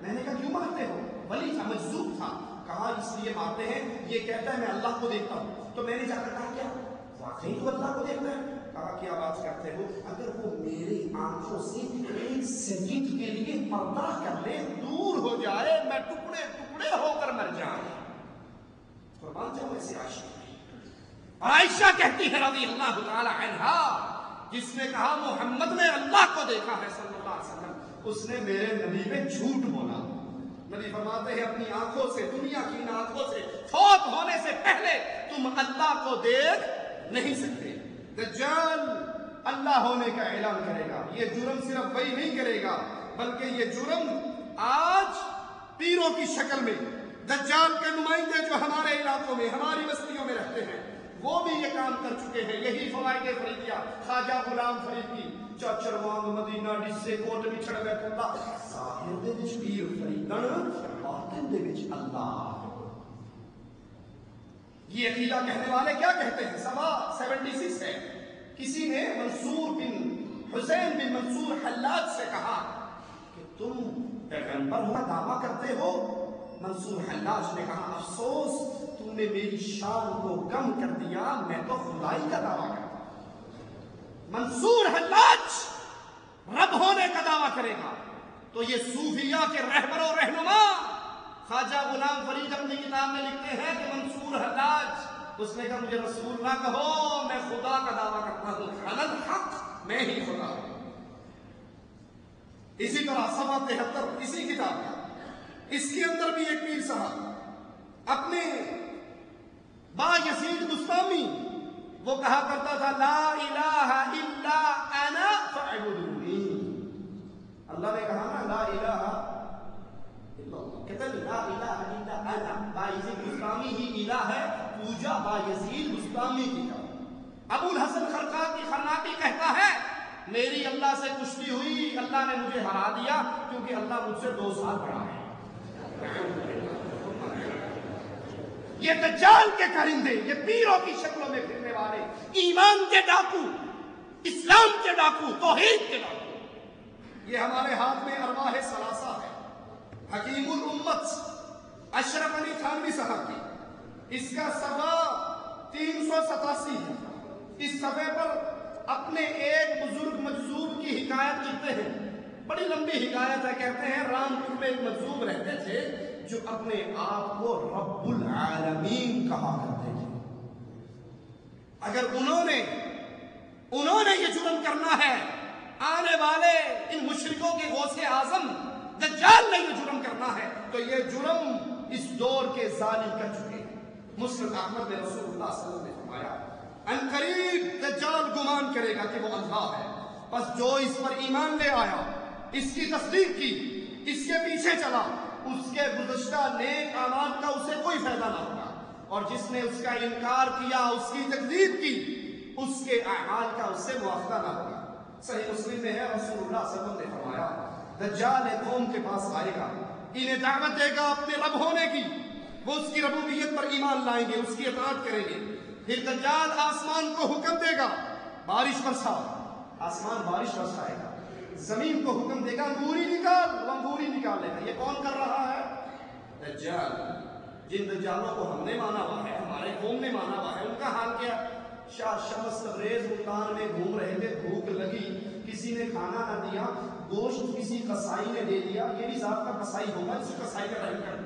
میں نے کہا کیوں مارتے ہو؟ ولی تھا مجذوب تھا. کہا اس لیے مارتے ہیں یہ کہتا ہے میں اللہ کو دیکھتا ہوں. تو میں نے جا کر کہا کیا واقعی تو اللہ کو دیکھتا ہے؟ کہا کیا بات کرتے ہو اگر وہ میری آنکھوں سے ایک سیکنڈ کے لیے پردہ کر لے دور ہو جائے میں ٹکڑے ٹکڑے ہو کر مر جاؤں. قربان جاؤ ایسے عائشہ. اور عائشہ کہتی ہے رضی اللہ تعالی عنہا جس نے کہا محمد نے اللہ کو دیکھا ہے صلی اللہ علیہ وسلم اس نے میرے نبی میں جھوٹ بولا. نبی فرماتے ہیں اپنی آنکھوں سے دنیا کی ان آنکھوں سے فوت ہونے سے پہلے تم اللہ کو دیکھ نہیں سکتے. دجال اللہ ہونے کا اعلان کرے گا. یہ جرم صرف وہی نہیں کرے گا بلکہ یہ جرم آج پیروں کی شکل میں دجال کے نمائندے جو ہمارے علاقوں میں ہماری بستیوں میں رہتے ہیں وہ بھی یہ کام کر چکے ہیں. یہی فوائد فریدیہ خواجہ غلام فرید کی چاچر وانگ مدینہ ڈسے کوٹ بھی چھڑ بیٹھ اللہ ظاہر دے وچ پیر فریدن باطن دے وچ اللہ. یہ عقیدہ کہنے والے کیا کہتے ہیں؟ صفحہ 76 ہے. کسی نے منصور بن حسین بن منصور حلاج سے کہا کہ تم پیغمبر ہونا دعویٰ کرتے ہو. منصور حلاج نے کہا افسوس تم نے میری شان کو کم کر دیا میں تو خدائی کا دعویٰ کرتا ہوں. منصور حلاج رب ہونے کا دعویٰ کرے گا تو یہ صوفیہ کے رہبر و رہنما خواجہ غلام فرید اپنی کتاب میں لکھتے ہیں کہ منصور حلاج اس نے کہا مجھے رسول نہ کہو میں خدا کا دعویٰ کرتا ہوں انا الحق میں ہی خدا ہوں. اسی طرح صفحہ 73 اسی کتاب کا اس کے اندر بھی ایک پیر صاحب اپنے با یزید بستامی وہ کہا کرتا تھا لا الہ الا انا فاعبدونی. اللہ نے کہا نا لا الہ الا اللہ کہتا ہے لا الہ الا انا. با یزید بستامی ہی الہ ہے پوجا با یزید بستامی کی کا. ابو الحسن خرقاتی کہتا ہے میری اللہ سے کشتی ہوئی اللہ نے مجھے ہرا دیا کیونکہ اللہ مجھ سے 2 سال بڑا ہے. یہ دجال کے کرندے یہ پیروں کی شکلوں میں پھرنے والے ایمان کے ڈاکو اسلام کے ڈاکو توحید کے ڈاکو یہ ہمارے ہاتھ میں ارواح ثلاثہ ہے. حکیم الامت اشرف علی تھانوی صاحب کی اس کا صفحہ 387 ہے. اس صفحے پر اپنے ایک بزرگ مجذوب کی حکایت لکھتے ہیں. بڑی لمبی حکایت ہے. کہتے ہیں رامپور میں ایک مجذوب رہتے تھے جو اپنے آپ کو رب العالمین کہا کرتے تھے. اگر انہوں نے یہ جرم کرنا ہے آنے والے ان مشرکوں کے غوث اعظم دجال نے یہ جرم کرنا ہے تو یہ جرم اس دور کے ظالم کر چکے ہیں. مسند احمد میں رسول اللہ صلی اللہ علیہ وسلم نے فرمایا ان قریب دجال گمان کرے گا کہ وہ اللہ ہے بس جو اس پر ایمان لے آیا اس کی تصدیق کی اس کے پیچھے چلا اس کے گزشتہ نیک اعمال کا اسے کوئی فائدہ نہ ہوگا اور جس نے اس کا انکار کیا اس کی تکذیب کی اس کے اعمال کا اس سے موافقہ نہ ہوگا. صحیح مسلم میں ہے رسول اللہ صلی اللہ علیہ وسلم نے فرمایا دجال ایک قوم کے پاس آئے گا انہیں دعوت دے گا اپنے رب ہونے کی وہ اس کی ربوبیت پر ایمان لائیں گے اس کی اطاعت کریں گے. پھر دجال آسمان کو حکم دے گا بارش برسا، آسمان بارش برسائے گا، زمین کو حکم دے گا انگوری نکال، وہ انگوری نکالے گا۔ یہ کون کر رہا ہے؟ دجال۔ جن دجالوں کو ہم نے مانا ہوا ہے، ہمارے قوم نے مانا ہوا ہے، ان کا حال کیا؟ شاہ شمس تبریز ملتان میں گھوم رہے تھے، بھوک لگی، کسی نے کھانا نہ دیا، گوشت کسی قصائی نے دے دیا، یہ بھی ذات کا قصائی ہوگا جس قصائی کا ٹائم کر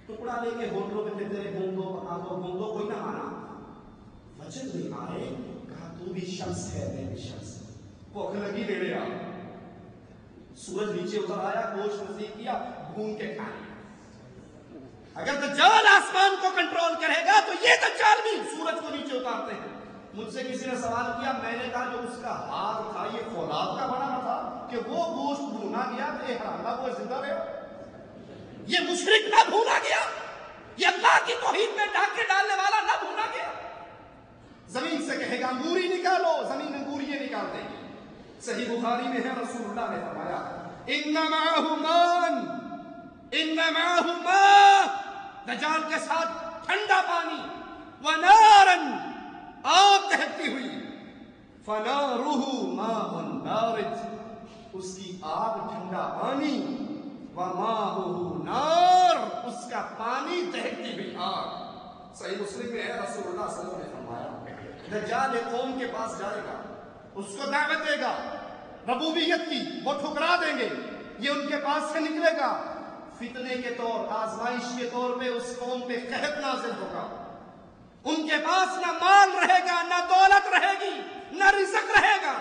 ٹکڑا لے کے ہوٹلوں پہ پھرتے رہے، گھوم دو پکا دو گھوم دو، کوئی نہ مانا۔ وجہ نہیں آئے، کہا تو بھی شمس ہے میں بھی شمس، بھوک لگی دے دے آپ، سورج نیچے اتر آیا، گوشت نصیب کیا، بھون کے کھائے۔ اگر دجال آسمان کو کنٹرول کرے گا تو یہ دجال بھی سورج کو نیچے اتارتے ہیں۔ مجھ سے کسی نے سوال کیا، میں نے کہا جو اس کا ہاتھ تھا یہ فولاد کا بنا تھا کہ وہ گوشت بھونا گیا تو یہ حرام کا گوشت زندہ رہا، یہ مشرک نہ بھونا گیا، یہ اللہ کی توحید میں ڈاکے ڈالنے والا نہ بھونا گیا۔ زمین سے کہے گا انگوری نکالو، زمین انگوریاں نکال دے گی۔ صحیح بخاری میں ہے، رسول اللہ نے فرمایا انما ہما دجال کے ساتھ ٹھنڈا پانی، ونارن آگ دہتی ہوئی، فنارہ ماء بارد اس کی آگ ٹھنڈا پانی، وماؤہ نار اس کا پانی دہتی ہوئی آگ۔ صحیح مسلم میں ہے، رسول اللہ صلی اللہ علیہ وسلم نے فرمایا دجال قوم کے پاس جائے گا، اس کو دعوت دے گا ربوبیت کی، وہ ٹھکرا دیں گے، یہ ان کے پاس سے نکلے گا، فتنے کے طور آزمائش کے طور پہ اس قوم پہ قحط نازل ہوگا، ان کے پاس نہ مال رہے گا، نہ دولت رہے گی، نہ رزق رہے گا۔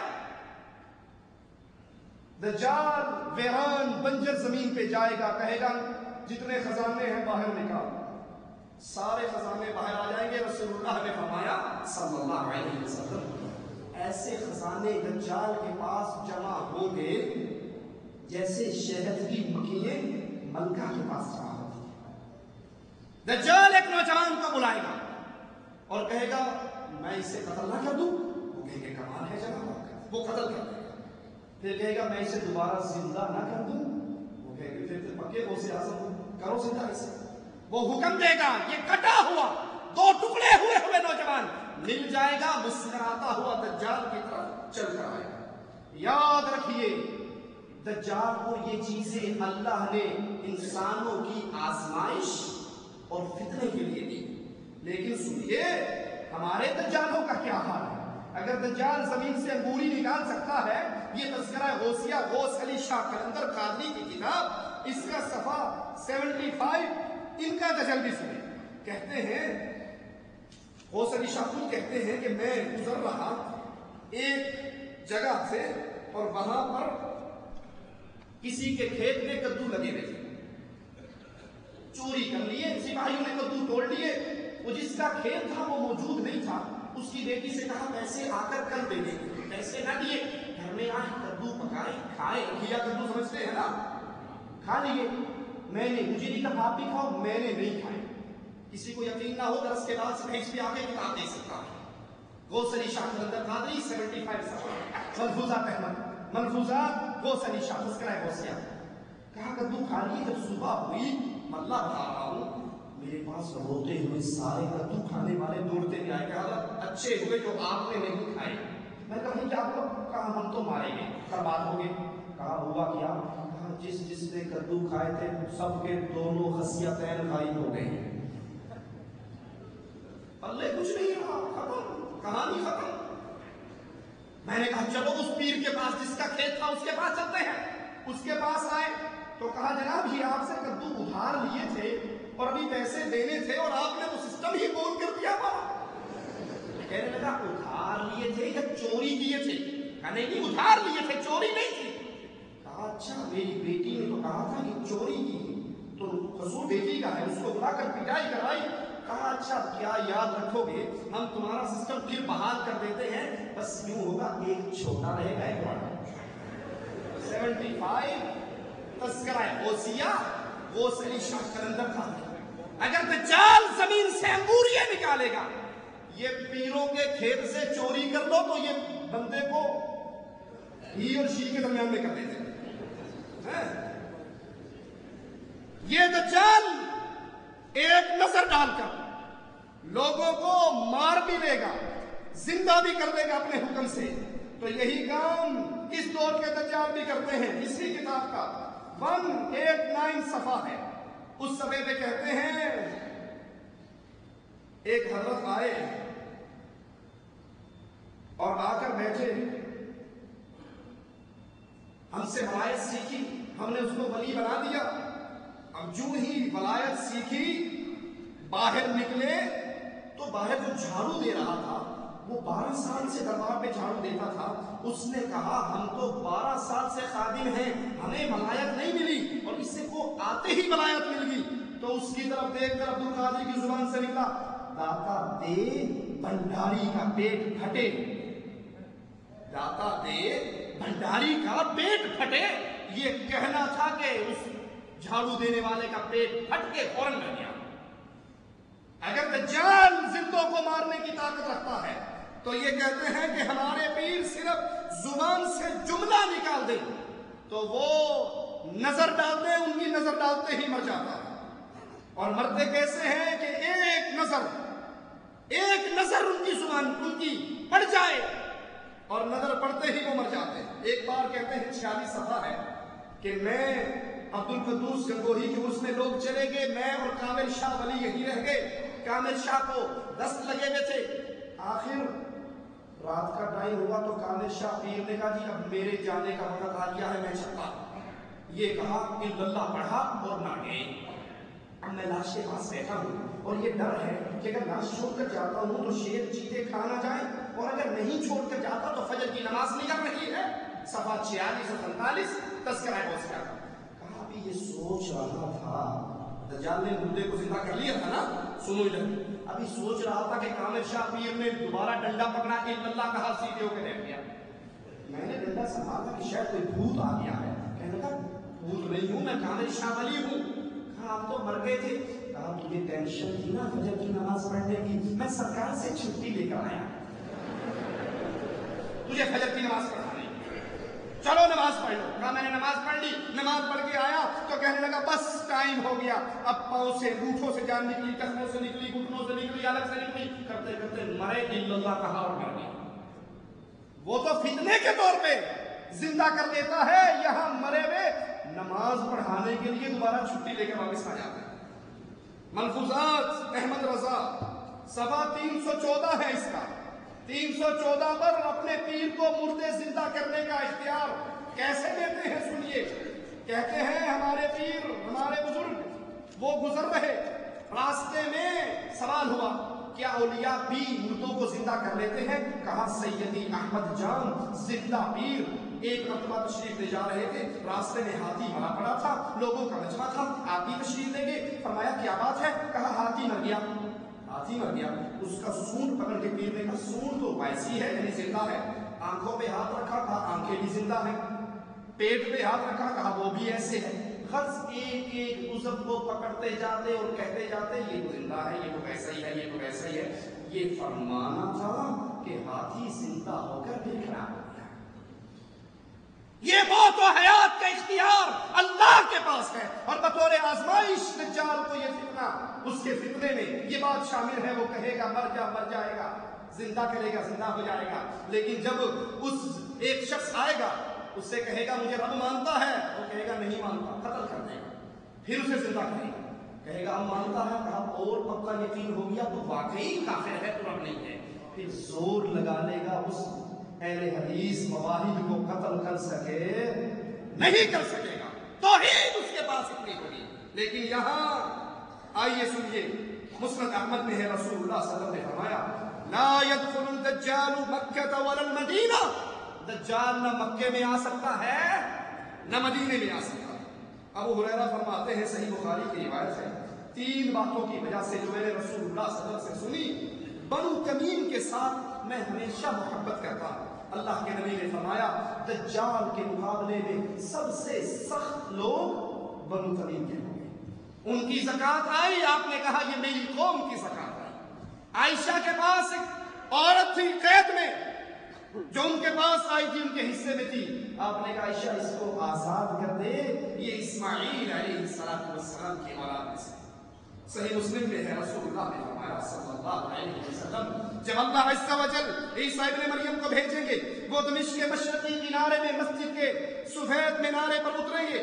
دجال ویران بنجر زمین پہ جائے گا، کہے گا جتنے خزانے ہیں باہر نکال، سارے خزانے باہر آ جائیں گے۔ رسول اللہ نے فرمایا صلی اللہ علیہ وسلم ایسے خزانے دجال کے پاس جمع ہوں گے جیسے شہد کی مکھیاں ملکہ کے پاس جمع ہوتی ہیں۔ دجال ایک نوجوان کو بلائے گا اور کہے گا میں اسے قتل نہ کر دوں، وہ کہے گا کمال ہے جناب، وہ قتل کر دے گا۔ پھر کہے گا میں اسے دوبارہ زندہ نہ کر دوں، وہ کہے گا پھر پکے غوث اعظم کرو زندہ اسے۔ وہ حکم دے گا، یہ کٹا ہوا دو ٹکڑے ہوئے نوجوان مل جائے گا، مسکراتا ہوا دجال کی طرف چل کر آئے گا۔ یاد رکھیے دجال کو یہ چیزیں اللہ نے انسانوں کی آزمائش اور فتنے کے لیے دی، لیکن سنیے ہمارے دجالوں کا کیا حال ہے۔ اگر دجال زمین سے انگوری نکال سکتا ہے، یہ تذکرہ غوثیہ غوث علی شاہ قلندر قادری کی کتاب، اس کا صفحہ 75 ان کا تجلوی سنیں۔ کہتے ہیں غوث علی شاہ خود کہتے ہیں کہ میں گزر رہا ایک جگہ سے اور وہاں پر کسی کے کھیت میں کدو لگے ہوئے تھے، چوری کر لیے، سپاہیوں نے کدو توڑ لیے، وہ جس کا کھیت تھا وہ موجود نہیں تھا، اس کی بیٹی سے کہا پیسے آ کر کل دے دیں، پیسے نہ دیے، گھر میں آئے کدو پکائے کھائے، کھیا کدو سمجھتے ہیں نا، کھا لیے۔ میں نے مجھے نہیں کہا آپ بھی کھاؤ، میں نے نہیں کھائے۔ کسی کو یقین نہ ہو درس کے بعد سے بھیج بھی آگے کتاب دے سکتا ہے۔ غوث علی شاہ قلندر قادری 75 صفحہ، ملفوظات احمد، ملفوظات غوث علی شاہ تذکرہ غوثیہ۔ کہا کدو کھا لیے، جب صبح ہوئی ملا بتا رہا ہوں، میرے پاس روتے ہوئے سارے کدو کھانے والے دوڑتے ہوئے آئے، کہا اچھے ہوئے جو آپ نے نہیں کھائے۔ میں کہا کیا ہوا؟ کہا ہم تو مارے گئے، برباد ہو گئے۔ کہا ہوا کیا؟ کہا جس نے کدو کھائے تھے سب کے دونوں خصیتین غائب ہو گئے، اللہ کچھ نہیں رہا، ختم، کہانی ختم۔ میں نے کہا چلو اس پیر کے پاس جس کا کھیت تھا اس کے پاس چلتے ہیں۔ اس کے پاس آئے تو کہا جناب یہ آپ سے کدو ادھار لیے تھے اور ابھی پیسے دینے تھے اور آپ نے وہ سسٹم ہی بول کر دیا تھا۔ کہنے لگا ادھار لیے تھے یا چوری کیے تھے؟ کہا نہیں ادھار لیے تھے، چوری نہیں تھی۔ کہا اچھا میری بیٹی نے تو کہا تھا کہ چوری کی، تو قصور بیٹی کا ہے، اس کو بلا کر پٹائی کرائی۔ کہا اچھا کیا یاد رکھو گے، ہم تمہارا سسٹم پھر بحال کر دیتے ہیں، بس یوں ہوگا ایک چھوٹا رہے گا ایک بڑا۔ 75 تذکرہ غوثیہ غوث علی شاہ قلندر قادری۔ اگر دجال زمین سے انگوریاں نکالے گا، یہ پیروں کے کھیت سے چوری کر لو تو یہ بندے کو ہی اور شی کے درمیان میں کر دیتے ہیں۔ یہ دجال ایک نظر ڈال کر لوگوں کو مار بھی لے گا، زندہ بھی کر دے گا اپنے حکم سے. تو یہی کام اس دور کے دجال بھی کرتے ہیں. اسی کتاب کا 189 صفحہ ہے. اس صفحے پہ کہتے ہیں ایک حضرت آئے اور آ کر بیٹھے, ہم سے ولایت سیکھی, ہم نے اس کو ولی بنا دیا. اب جو ہی ولایت سیکھی باہر نکلے تو باہر جو جھاڑو دے رہا تھا وہ 12 سال سے دربار پہ جھاڑو دیتا تھا. اس نے کہا ہم تو 12 سال سے خادم ہیں, ہمیں ولایت نہیں ملی, اور اس سے کو آتے ہی ولایت مل گئی. تو اس کی طرف دیکھ کر عبد القادر کی زبان سے نکلا, داتا دے بھنڈاری کا پیٹ پھٹے. داتا دے بھنڈاری کا پیٹ پھٹے, یہ کہنا تھا کہ اس جھاڑو دینے والے کا پیٹ پھٹ کے فوراً مر گیا. اگر دجال زندوں کو مارنے کی طاقت رکھتا ہے تو یہ کہتے ہیں کہ ہمارے پیر صرف زبان سے جملہ نکال دیں تو وہ نظر ڈالتے, ان کی نظر ڈالتے ہی مر جاتا ہے. اور مرتے کیسے ہیں کہ ایک نظر ان کی زبان ان کی پڑ جائے اور نظر پڑتے ہی وہ مر جاتے ہیں. ایک بار کہتے ہیں 46 صفحہ ہے کہ میں عبد القدوس گنگوہی کے عرس میں لوگ چلے گئے, میں اور کامل شاہ ولی یہی رہ گئے. کامل شاہ کو دست لگے ہوئے تھے. آخر رات کا ٹائم ہوا تو کامل شاہ پیر نے کہا جی اب میرے جانے کا وقت آ گیا ہے, میں چلتا. یہ کہا کہ اللہ پڑھا اور نہ گئے. اب میں لاش کے پاس بیٹھا ہوں اور یہ ڈر ہے کہ اگر لاش چھوڑ کر جاتا ہوں تو شیر چیتے کھا نہ جائیں, اور اگر نہیں چھوڑ کر جاتا تو فجر کی نماز نکل رہی ہے. صفحہ 46 اور 47 تذکرہ ہے اس کا. کہا ابھی یہ سوچ رہا تھا, دجال نے مردے کو زندہ کر لیا تھا نا, سنو ادھر. ابھی سوچ رہا تھا کہ کامل شاہ پیر نے دوبارہ ڈنڈا پکڑا کہ اللہ کہا سیدھے ہو کے بیٹھ گیا. میں نے ڈنڈا سنبھالا کہ شاید کوئی بھوت آ گیا ہے. کہنے لگا بھوت نہیں ہوں, میں کامل شاہ ولی ہوں. کہا آپ تو مر گئے تھے. کہا تجھے ٹینشن تھی نا فجر کی نماز پڑھنے کی, میں سرکار سے چھٹی لے کر آیا, تجھے فجر کی نماز پڑھانی, چلو نماز پڑھ لو. کہا میں نے نماز پڑھ لی. نماز پڑھ کے آیا تو کہنے لگا بس ٹائم ہو گیا. اب پاؤں سے بوٹھوں سے جان نکلی, ٹخنوں سے نکلی, گھٹنوں سے نکلی, الگ سے نکلی, کرتے کرتے مرے اللہ کہا اور مر گیا. وہ تو فتنے کے طور پہ زندہ کر دیتا ہے, یہاں مرے ہوئے نماز پڑھانے کے لیے دوبارہ چھٹی لے کر واپس آ جاتا ہے. ملفوظات احمد رضا صفحہ 314 ہے اس کا. 314 پر اپنے پیر کو مردے زندہ کرنے کا اختیار کیسے دیتے ہیں سنیے. کہتے ہیں ہمارے پیر, ہمارے بزرگ وہ گزر رہے, راستے میں سوال ہوا کیا اولیاء بھی مردوں کو زندہ کر لیتے ہیں؟ کہا سیدی احمد جان زندہ پیر ایک مرتبہ تشریف لے جا رہے تھے, راستے میں ہاتھی مرا پڑا تھا, لوگوں کا مجمع تھا, آپ بھی تشریف لے گئے. فرمایا کیا بات ہے؟ کہا ہاتھی مر گیا. ہاتھی مر گیا. اس کا سونڈ پکڑ کے پیر نے کہا سونڈ تو ویسی ہے یعنی زندہ ہے. آنکھوں پہ ہاتھ رکھا, کہا آنکھیں بھی زندہ ہیں. پیٹ پہ ہاتھ رکھا, کہا وہ بھی ایسے ہے. غرض ایک ایک عضو کو پکڑتے جاتے اور کہتے جاتے یہ تو زندہ ہے, یہ تو ویسا ہی ہے, یہ تو ویسا ہی ہے. یہ فرمانا تھا کہ ہاتھی زندہ ہو کر پھر کھڑا ہو گیا. یہ موت و حیات کا اختیار اللہ کے پاس ہے, اور بطور آزمائش دجال کو یہ فتنہ, اس کے فتنے میں یہ بات شامل ہے. وہ کہے گا مر جا, مر جائے گا, زندہ کرے گا, زندہ ہو جائے گا. لیکن جب اس ایک شخص آئے گا اس سے کہے گا مجھے رب مانتا ہے, وہ کہے گا نہیں مانتا, قتل کر دے گا. پھر اسے زندہ کرے گا, کہے گا ہم مانتا ہے, کہا اور پکا یقین ہو گیا تو واقعی کافر ہے, تو رب نہیں ہے. پھر زور لگا لے گا اس اہل حدیث مواحد کو قتل کر سکے نہیں کر سکے گا, توحید اس کے پاس اتنی ہوگی. لیکن یہاں آئیے سنیے, مسند احمد میں ہے رسول اللہ صلی اللہ علیہ وسلم نے فرمایا لا يدخل الدجال مکہ ولا المدینہ, دجال نہ مکے میں آ سکتا ہے نہ مدینے میں آ سکتا. ابو ہریرہ فرماتے ہیں, صحیح بخاری کی روایت ہے, 3 باتوں کی وجہ سے جو میں نے رسول اللہ صلی اللہ علیہ وسلم سے سنی, بنو تمیم کے ساتھ میں ہمیشہ محبت کرتا ہوں. اللہ کے نبی نے فرمایا دجال کے مقابلے میں سب سے سخت لوگ بنو تمیم کے ہوں گے. ان کی زکات آئی, آپ نے کہا یہ میری قوم کی زکات آئی. عائشہ کے پاس ایک عورت تھی قید میں, جو ان کے پاس آئی تھی ان کے حصے میں تھی. آپ نے کہا عائشہ اس کو آزاد کر دے, یہ اسماعیل علیہ السلام کی اولاد میں سے. صحیح مسلم میں ہے رسول اللہ نے فرمایا صلی اللہ علیہ وسلم جب اللہ عز و جل عیسیٰ ابن مریم کو بھیجیں گے وہ دمشق کے مشرقی کنارے میں مسجد کے سفید مینارے پر اتریں گے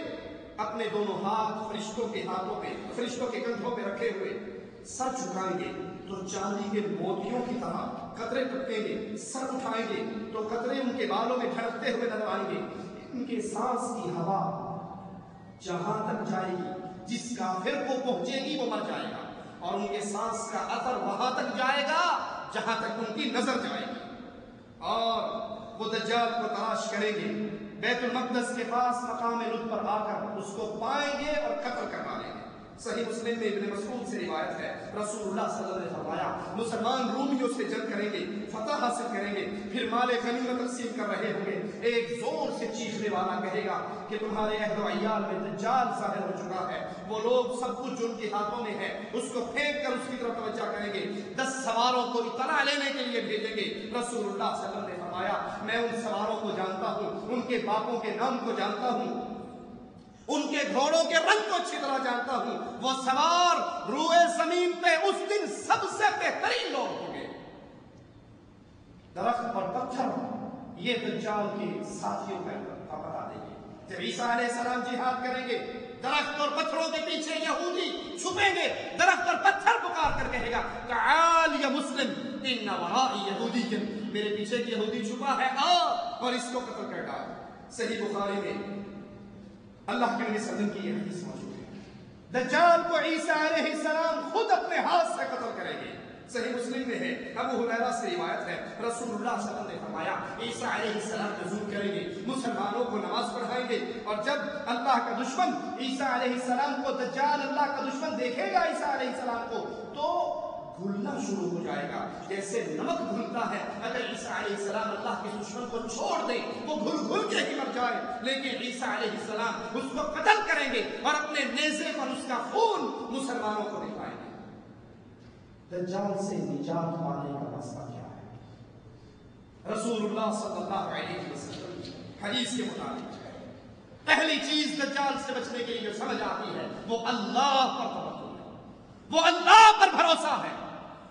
اپنے دونوں ہاتھ فرشتوں کے ہاتھوں پہ فرشتوں کے کندھوں پہ رکھے ہوئے سر جھکائیں گے تو چاندی کے موتیوں کی طرح قطرے ٹپکیں گے سر اٹھائیں گے تو قطرے ان کے بالوں میں دھڑکتے ہوئے نظر آئیں گے ان کے سانس کی ہوا جہاں تک جائے گی جس کافر کو پہنچے گی وہ مر جائے گا اور ان کے سانس کا اثر وہاں تک جائے گا جہاں تک ان کی نظر جائے گی اور وہ دجال کو تلاش کریں گے بیت المقدس کے پاس مقام لط پر آ کر اس کو پائیں گے اور قتل کروا لیں گے صحیح مسلم میں ابن مسعود سے روایت ہے رسول اللہ صلی اللہ علیہ وسلم نے فرمایا مسلمان رومیوں سے جنگ کریں گے فتح حاصل کریں گے پھر مال غنیمت تقسیم کر رہے ہوں گے ایک زور سے چیخنے والا کہے گا کہ تمہارے اہل و عیال میں دجال ظاہر ہو چکا ہے وہ لوگ سب کچھ جو ان کے ہاتھوں میں ہے اس کو پھینک کر اس کی طرف توجہ کریں گے 10 سواروں کو اطلاع لینے کے لیے بھیجیں گے رسول اللہ صلی اللہ علیہ وسلم نے فرمایا میں ان سواروں کو جانتا ہوں ان کے باپوں کے نام کو جانتا ہوں ان کے گھوڑوں کے رنگ کو اچھی طرح جانتا ہوں وہ سوار روئے زمین پہ اس دن سب سے بہترین لوگ ہوں گے درخت اور پتھر یہ دجال کے ساتھیوں کا بتا دیں گے جب عیسیٰ علیہ السلام جہاد کریں گے درخت اور پتھروں کے پیچھے یہودی چھپیں گے درخت اور پتھر پکار کر کہے گا تعال یا مسلم ان ورائی یہودی میرے پیچھے ایک یہودی چھپا ہے آ اور اس کو قتل کر ڈال صحیح بخاری میں اللہ کے نبی صلی اللہ علیہ وسلم کی یہ حدیث موجود ہے دجال کو عیسیٰ علیہ السلام خود اپنے ہاتھ سے قتل کریں گے صحیح مسلم میں ہے ابو ہریرہ سے روایت ہے رسول اللہ صلی اللہ علیہ وسلم نے فرمایا عیسیٰ علیہ السلام نزول کریں گے مسلمانوں کو نماز پڑھائیں گے اور جب اللہ کا دشمن عیسیٰ علیہ السلام کو دجال اللہ کا دشمن دیکھے گا عیسیٰ علیہ السلام کو تو گھلنا شروع ہو جائے گا جیسے نمک گھلتا ہے اگر عیسیٰ علیہ السلام اللہ کے دشمن کو چھوڑ دیں وہ گھل گھل کے ہی مر جائے لیکن عیسیٰ علیہ السلام اس کو قتل کریں گے اور اپنے نیزے پر اس کا خون مسلمانوں کو دکھائیں گے دجال سے نجات پانے کا راستہ کیا ہے رسول اللہ صلی اللہ علیہ وسلم حدیث کے مطابق پہلی چیز دجال سے بچنے کے لیے سمجھ آتی ہے وہ اللہ پر توکل ہے وہ اللہ پر بھروسہ ہے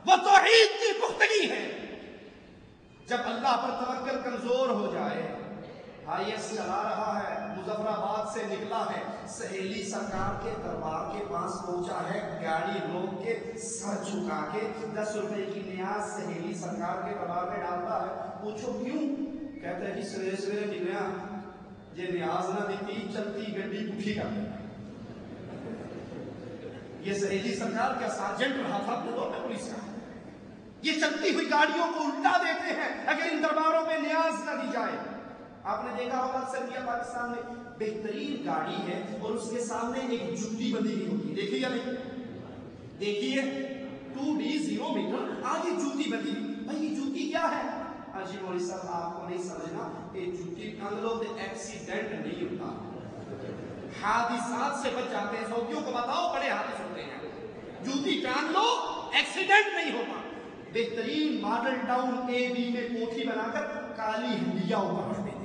وہ توحید کی پختگی ہے جب اللہ پر توکل کمزور ہو جائے آئی ایس چلا رہا ہے مظفر آباد سے نکلا ہے سہیلی سرکار کے دربار کے پاس پہنچا ہے گاڑی روک کے سر جھکا کے 10 روپے کی نیاز سہیلی سرکار کے دربار میں ڈالتا ہے پوچھو کیوں کہتے ہیں کہ سویرے سویرے نکلیا یہ نیاز نہ دیتی چلتی گڈی پٹھی کرتے یہ سہیلی سرکار کا سارجنٹ رہا تھا اپنے دور میں پولیس کا یہ چلتی ہوئی گاڑیوں کو الٹا دیتے ہیں اگر ان درباروں میں نیاز نہ دی جائے آپ نے دیکھا ہوگا سربیا پاکستان میں بہترین گاڑی ہے اور اس کے سامنے ایک جوتی بندی ہوئی ہوتی ہے دیکھیے یا نہیں دیکھیے 2D0 میٹر آگے جوتی بندی بھائی یہ جوتی کیا ہے جی مولوی صاحب آپ کو نہیں سمجھنا یہ جوتی ٹانگ لو تو ایکسیڈنٹ نہیں ہوتا حادثات سے بچ جاتے ہیں سعودیوں کو بتاؤ بڑے حادث ہوتے ہیں جوتی ٹانگ لو ایکسیڈنٹ نہیں ہوتا بہترین ماڈل ٹاؤن اے بی میں کوٹھی بنا کر کالی ہنڈیا اوپر رکھ دیتے ہیں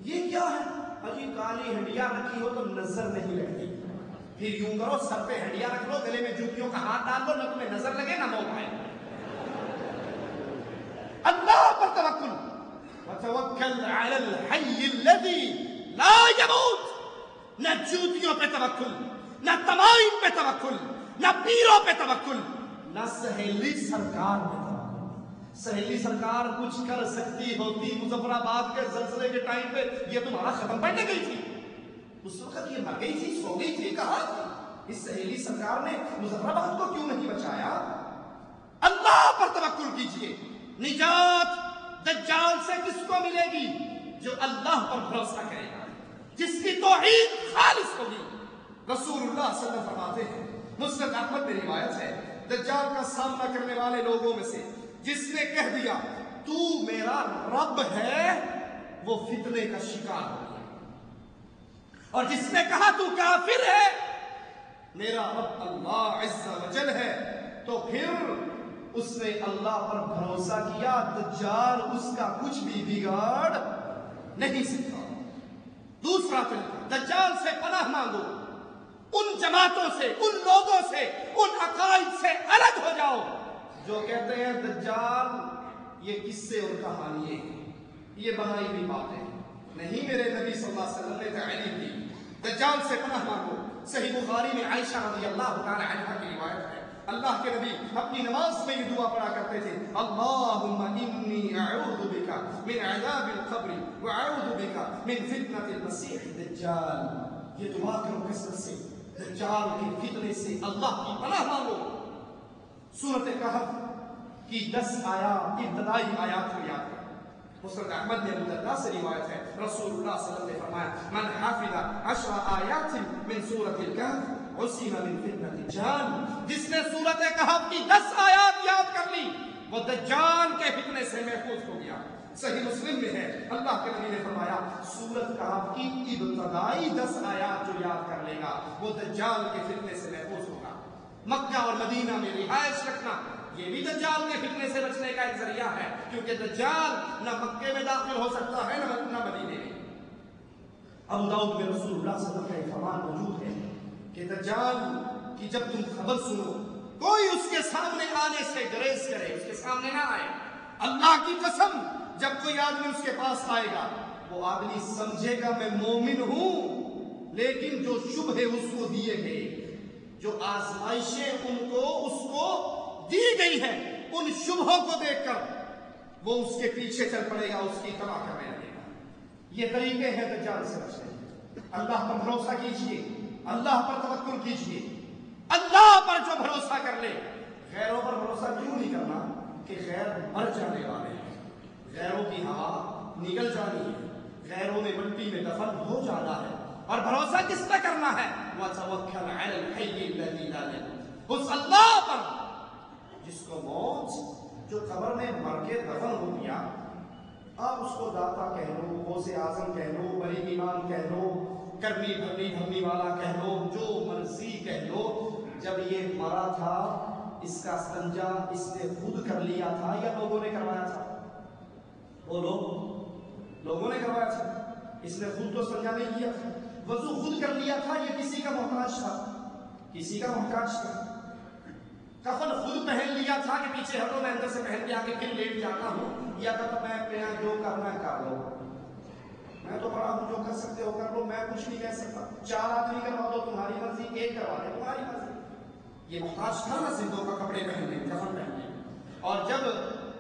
یہ کیا ہے اجی کالی ہنڈیا رکھی ہو تو نظر نہیں لگتی پھر یوں کرو سر پہ ہنڈیا رکھ لو گلے میں جوتیوں کا ہاتھ ڈال لو نہ تمہیں نظر لگے نہ موت آئے اللہ پر توکل وتوکل علی الحی الذی لا یموت نہ جوتیوں پہ توکل نہ تمائم پہ توکل نہ پیروں پہ توکل نہ سہیلی سرکار پہ توکل سہیلی سرکار کچھ کر سکتی ہوتی مظفر آباد کے زلزلے کے ٹائم پہ یہ تمہارا ختم پڑنے گئی تھی اس وقت یہ مر گئی تھی سو گئی تھی کہاں تھی اس سہیلی سرکار نے مظفر آباد کو کیوں نہیں بچایا اللہ پر توکل کیجئے نجات دجال سے کس کو ملے گی جو اللہ پر بھروسہ کرے گا جس کی توحید خالص ہوگی رسول اللہ صلی اللہ علیہ وسلم فرماتے ہیں مسند احمد میں روایت ہے دجال کا سامنا کرنے والے لوگوں میں سے جس نے کہہ دیا تو میرا رب ہے وہ فتنے کا شکار ہو گیا اور جس نے کہا تو کافر ہے میرا رب اللہ عز و جل ہے تو پھر اس نے اللہ پر بھروسہ کیا دجال اس کا کچھ بھی بگاڑ نہیں سکتا دوسرا طریقہ دجال سے پناہ مانگو ان جماعتوں سے، ان لوگوں سے، ان عقائد سے الگ ہو جاؤ جو کہتے ہیں دجال یہ قصے اور کہانیاں ہیں، یہ بنائی ہوئی باتیں نہیں۔ میرے نبی صلی اللہ علیہ وسلم نے تعلیم دی دجال سے پناہ مانگو۔ صحیح بخاری میں عائشہ رضی اللہ تعالی عنہا کی روایت ہے، اللہ کے نبی اپنی نماز میں یہ دعا پڑھا کرتے تھے، اللہم انی اعوذ بک من عذاب القبر واعوذ بک من فتنة المسیح الدجال۔ یہ دعا کرو کثرت سے، دجال کے فتنے سے اللہ کی پناہ مانگو۔ سورۃ کہف کی 10 آیات، ابتدائی آیات کو یاد کرو۔ مسند احمد میں ابو درداء سے روایت ہے، رسول اللہ صلی اللہ علیہ وسلم نے فرمایا، من حافظ 10 آیات من سورۃ الکہف عصم من فتنة الدجال۔ جس نے سورۃ کہف کی 10 آیات یاد کر لی وہ دجال کے فتنے سے محفوظ ہو گیا۔ صحیح مسلم میں ہے، اللہ کے نبی نے فرمایا سورۃ کہف کی ابتدائی 10 آیات جو یاد کر لے گا وہ دجال کے فتنے سے محفوظ ہوگا۔ مکہ اور مدینہ میں رہائش رکھنا یہ بھی دجال کے فتنے سے بچنے کا ایک ذریعہ ہے، کیونکہ دجال نہ مکے میں داخل ہو سکتا ہے نہ مدینے میں۔ ابو داؤد میں رسول اللہ صلی اللہ علیہ وسلم کا ایک فرمان موجود ہے کہ دجال کی جب تم خبر سنو کوئی اس کے سامنے آنے سے گریز کرے، اس کے سامنے نہ آئے۔ اللہ کی قسم جب کوئی آدمی اس کے پاس آئے گا وہ آدمی سمجھے گا میں مومن ہوں، لیکن جو شبہ اس کو دیے گئے، جو آزمائشیں اس کو دی گئی ہے، ان شبہوں کو دیکھ کر وہ اس کے پیچھے چل پڑے گا، اس کی اتباع کرنے لگے گا۔ یہ طریقے ہیں دجال سے بچنے کے۔ اللہ پر بھروسہ کیجئے، اللہ پر توکل کیجئے۔ اللہ پر جو بھروسہ کر لے، غیروں پر بھروسہ کیوں نہیں کرنا کہ غیر مر جانے والے ہیں، غیروں کی ہوا نکل جانی ہے، غیروں میں مٹی میں دفن ہو جانا ہے، اور بھروسہ کس پہ کرنا ہے؟ وَتَوَكَّلْ عَلَى الْحَيِّ الَّذِي لَا يَمُوتُ، اس اللہ پر جس کو موت، جو قبر میں مر کے دفن ہو گیا، آپ اس کو داتا کہہ لو، غوث اعظم کہہ لو، ولی ایمان کہہ لو، کرنی بھرنی والا کہہ لو، جو مرضی کہہ لو، جب یہ مرا تھا اس کا استنجا اس نے خود کر لیا تھا یا لوگوں نے کروایا تھا؟ وہ لوگوں نے کروایا تھا، اس نے خود تو استنجا نہیں کیا تھا، وضو خود کر لیا تھا، یہ کسی کا محتاج تھا، کسی کا محتاج تھا، کفن خود پہن لیا تھا کہ پیچھے ہٹو میں اندر سے پہن کے آگے پھر لیٹ جاتا ہوں، یا کہتا میں جو کرنا ہے کر لو، میں تو بڑا ہوں، جو کر سکتے ہو کر لو، میں کچھ نہیں کہہ سکتا، 4 آدمی کروا دو تمہاری مرضی، 1 کروا دے تمہاری مرضی۔ یہ محتاج تھا نا زندوں کا کپڑے پہننے، کفن پہننے، اور جب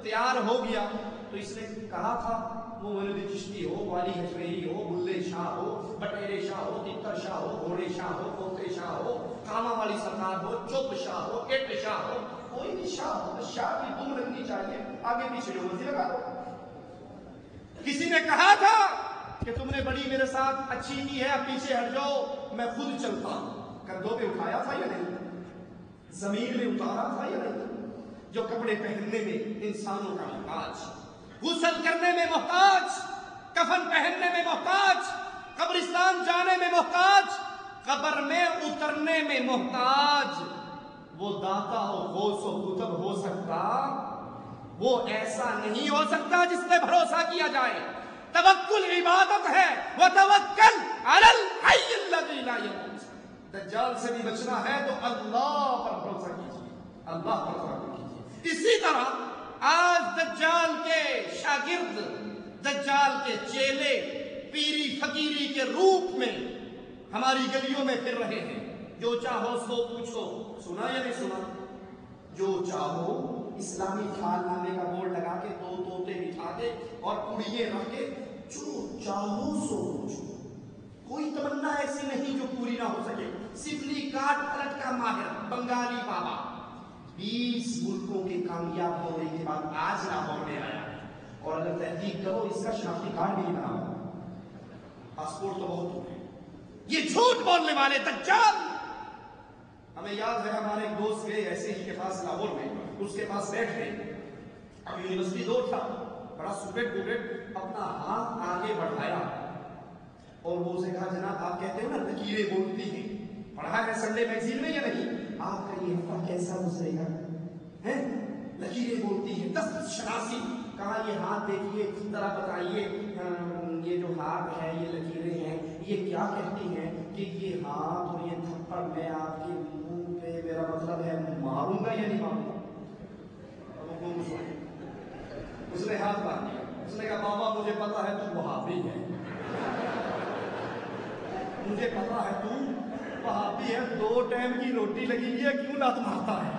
تیار ہو گیا تو اس نے کہا تھا وہ مولوی چشتی ہو، والی ہجویری ہو، بلے شاہ ہو، بٹیرے شاہ ہو، تکر شاہ ہو، گھوڑے شاہ ہو، کوتے شاہ ہو، کاما والی سرکار ہو، چپ شاہ ہو، اٹ شاہ ہو، کوئی بھی شاہ ہو، شاہ کی دم لگنی چاہیے، آگے پیچھے جو مرضی لگا دو۔ کسی نے کہا تھا کہ تم نے بڑی میرے ساتھ اچھی کی ہے، اب پیچھے ہٹ جاؤ میں خود چلتا ہوں، کندھوں پہ اٹھایا تھا یا نہیں؟ زمین میں اتارا تھا یا نہیں؟ جو کپڑے پہننے میں انسانوں کا محتاج، غسل کرنے میں محتاج، کفن پہننے میں محتاج، قبرستان جانے میں محتاج، قبر میں اترنے میں محتاج، وہ داتا و غوث و کتب ہو سکتا، وہ ایسا نہیں ہو سکتا جس پہ بھروسہ کیا جائے۔ توکل عبادت ہے، وَتَوَكَّلْ عَلَى الْحَيِّ الَّذِي لَا يَمُوتُ۔ دجال سے بھی بچنا ہے تو اللہ پر بھروسہ کیجیے، اللہ پر توکل کیجیے۔ اسی طرح آج دجال کے شاگرد، دجال کے چیلے پیری فقیری کے روپ میں ہماری گلیوں میں پھر رہے ہیں۔ جو چاہو سو پوچھو، سنا یا نہیں سنا؟ جو چاہو اسلامی خیال نامے کا بورڈ لگا کے 2 طوطے بٹھا کے اور کڑیے رکھ کے جو چاہو سو پوچھو، کوئی تمنا ایسی نہیں جو پوری نہ ہو سکے۔ سفلی کاٹ پلٹ کا ماہر بنگالی بابا 20 ملکوں کے کامیاب ہونے کے بعد آج لاہور میں آیا، اور اگر تحقیق کرو اس کا شناختی کارڈ بھی نہیں بنا، پاسپورٹ تو بہت ہو گئے۔ یہ جھوٹ بولنے والے دجال، ہمیں یاد ہے ہمارے ایک دوست گئے ایسے ہی کے پاس لاہور میں، اس کے پاس بیٹھ گئے، اب یونیورسٹی دور تھا، بڑا سوٹیڈ بوٹیڈ، اپنا ہاتھ آگے بڑھایا اور وہ اسے کہا جناب آپ کہتے ہو نا لکیریں بولتی ہیں، پڑھا ہے سنڈے میگزین میں یا نہیں؟ آپ کا یہ ہفتہ کیسا گزرے گا؟ لکیریں بولتی ہیں، 10 شناسی، کہا یہ ہاتھ دیکھیے ذرا بتائیے، یہ جو ہاتھ ہے یہ لکیریں ہیں یہ کیا کہتی ہیں کہ یہ ہاتھ اور یہ تھپڑ میں آپ کے منہ پہ، میرا مطلب ہے ماروں گا یا نہیں ماروں گا؟ اس نے ہاتھ مار دیا، اس نے کہا بابا مجھے پتا ہے تو وہابی ہے، مجھے پتا ہے تو وہابی ہے، 2 ٹائم کی روٹی لگی ہوئی ہے، کیوں لات مارتا ہے؟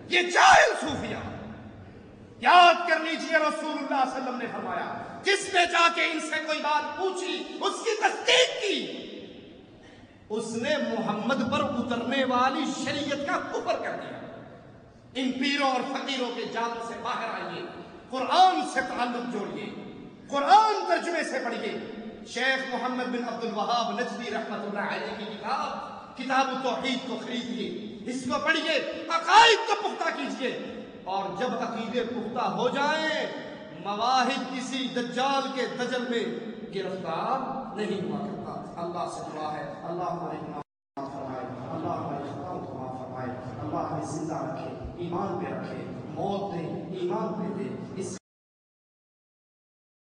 یہ جاہل صوفیہ یاد کر لیجئے، رسول اللہ صلی اللہ علیہ وسلم نے فرمایا جس نے جا کے ان سے کوئی بات پوچھی، اس کی تصدیق کی، اس نے محمد پر اترنے والی شریعت کا کفر کر دیا۔ ان پیروں اور فقیروں کے جادو سے باہر آئیے، قرآن سے تعلق جوڑیے، قرآن ترجمے سے پڑھیے۔ شیخ محمد بن عبد الوہاب نجدی رحمۃ اللہ علیہ کی کتاب التوحید کو خریدیے، اس کو پڑھیے، عقائد کو پختہ کیجیے، اور جب عقیدے پختہ ہو جائیں مواہب کسی دجال کے دجل میں گرفتار نہیں ہوا کرتا۔ اللہ سے دعا ہے اللہ ہمارے گناہ معاف فرمائے، اللہ ہمارے خطاؤں کو معاف فرمائے، اللہ ہمیں زندہ رکھے، ایمان پہ رکھے،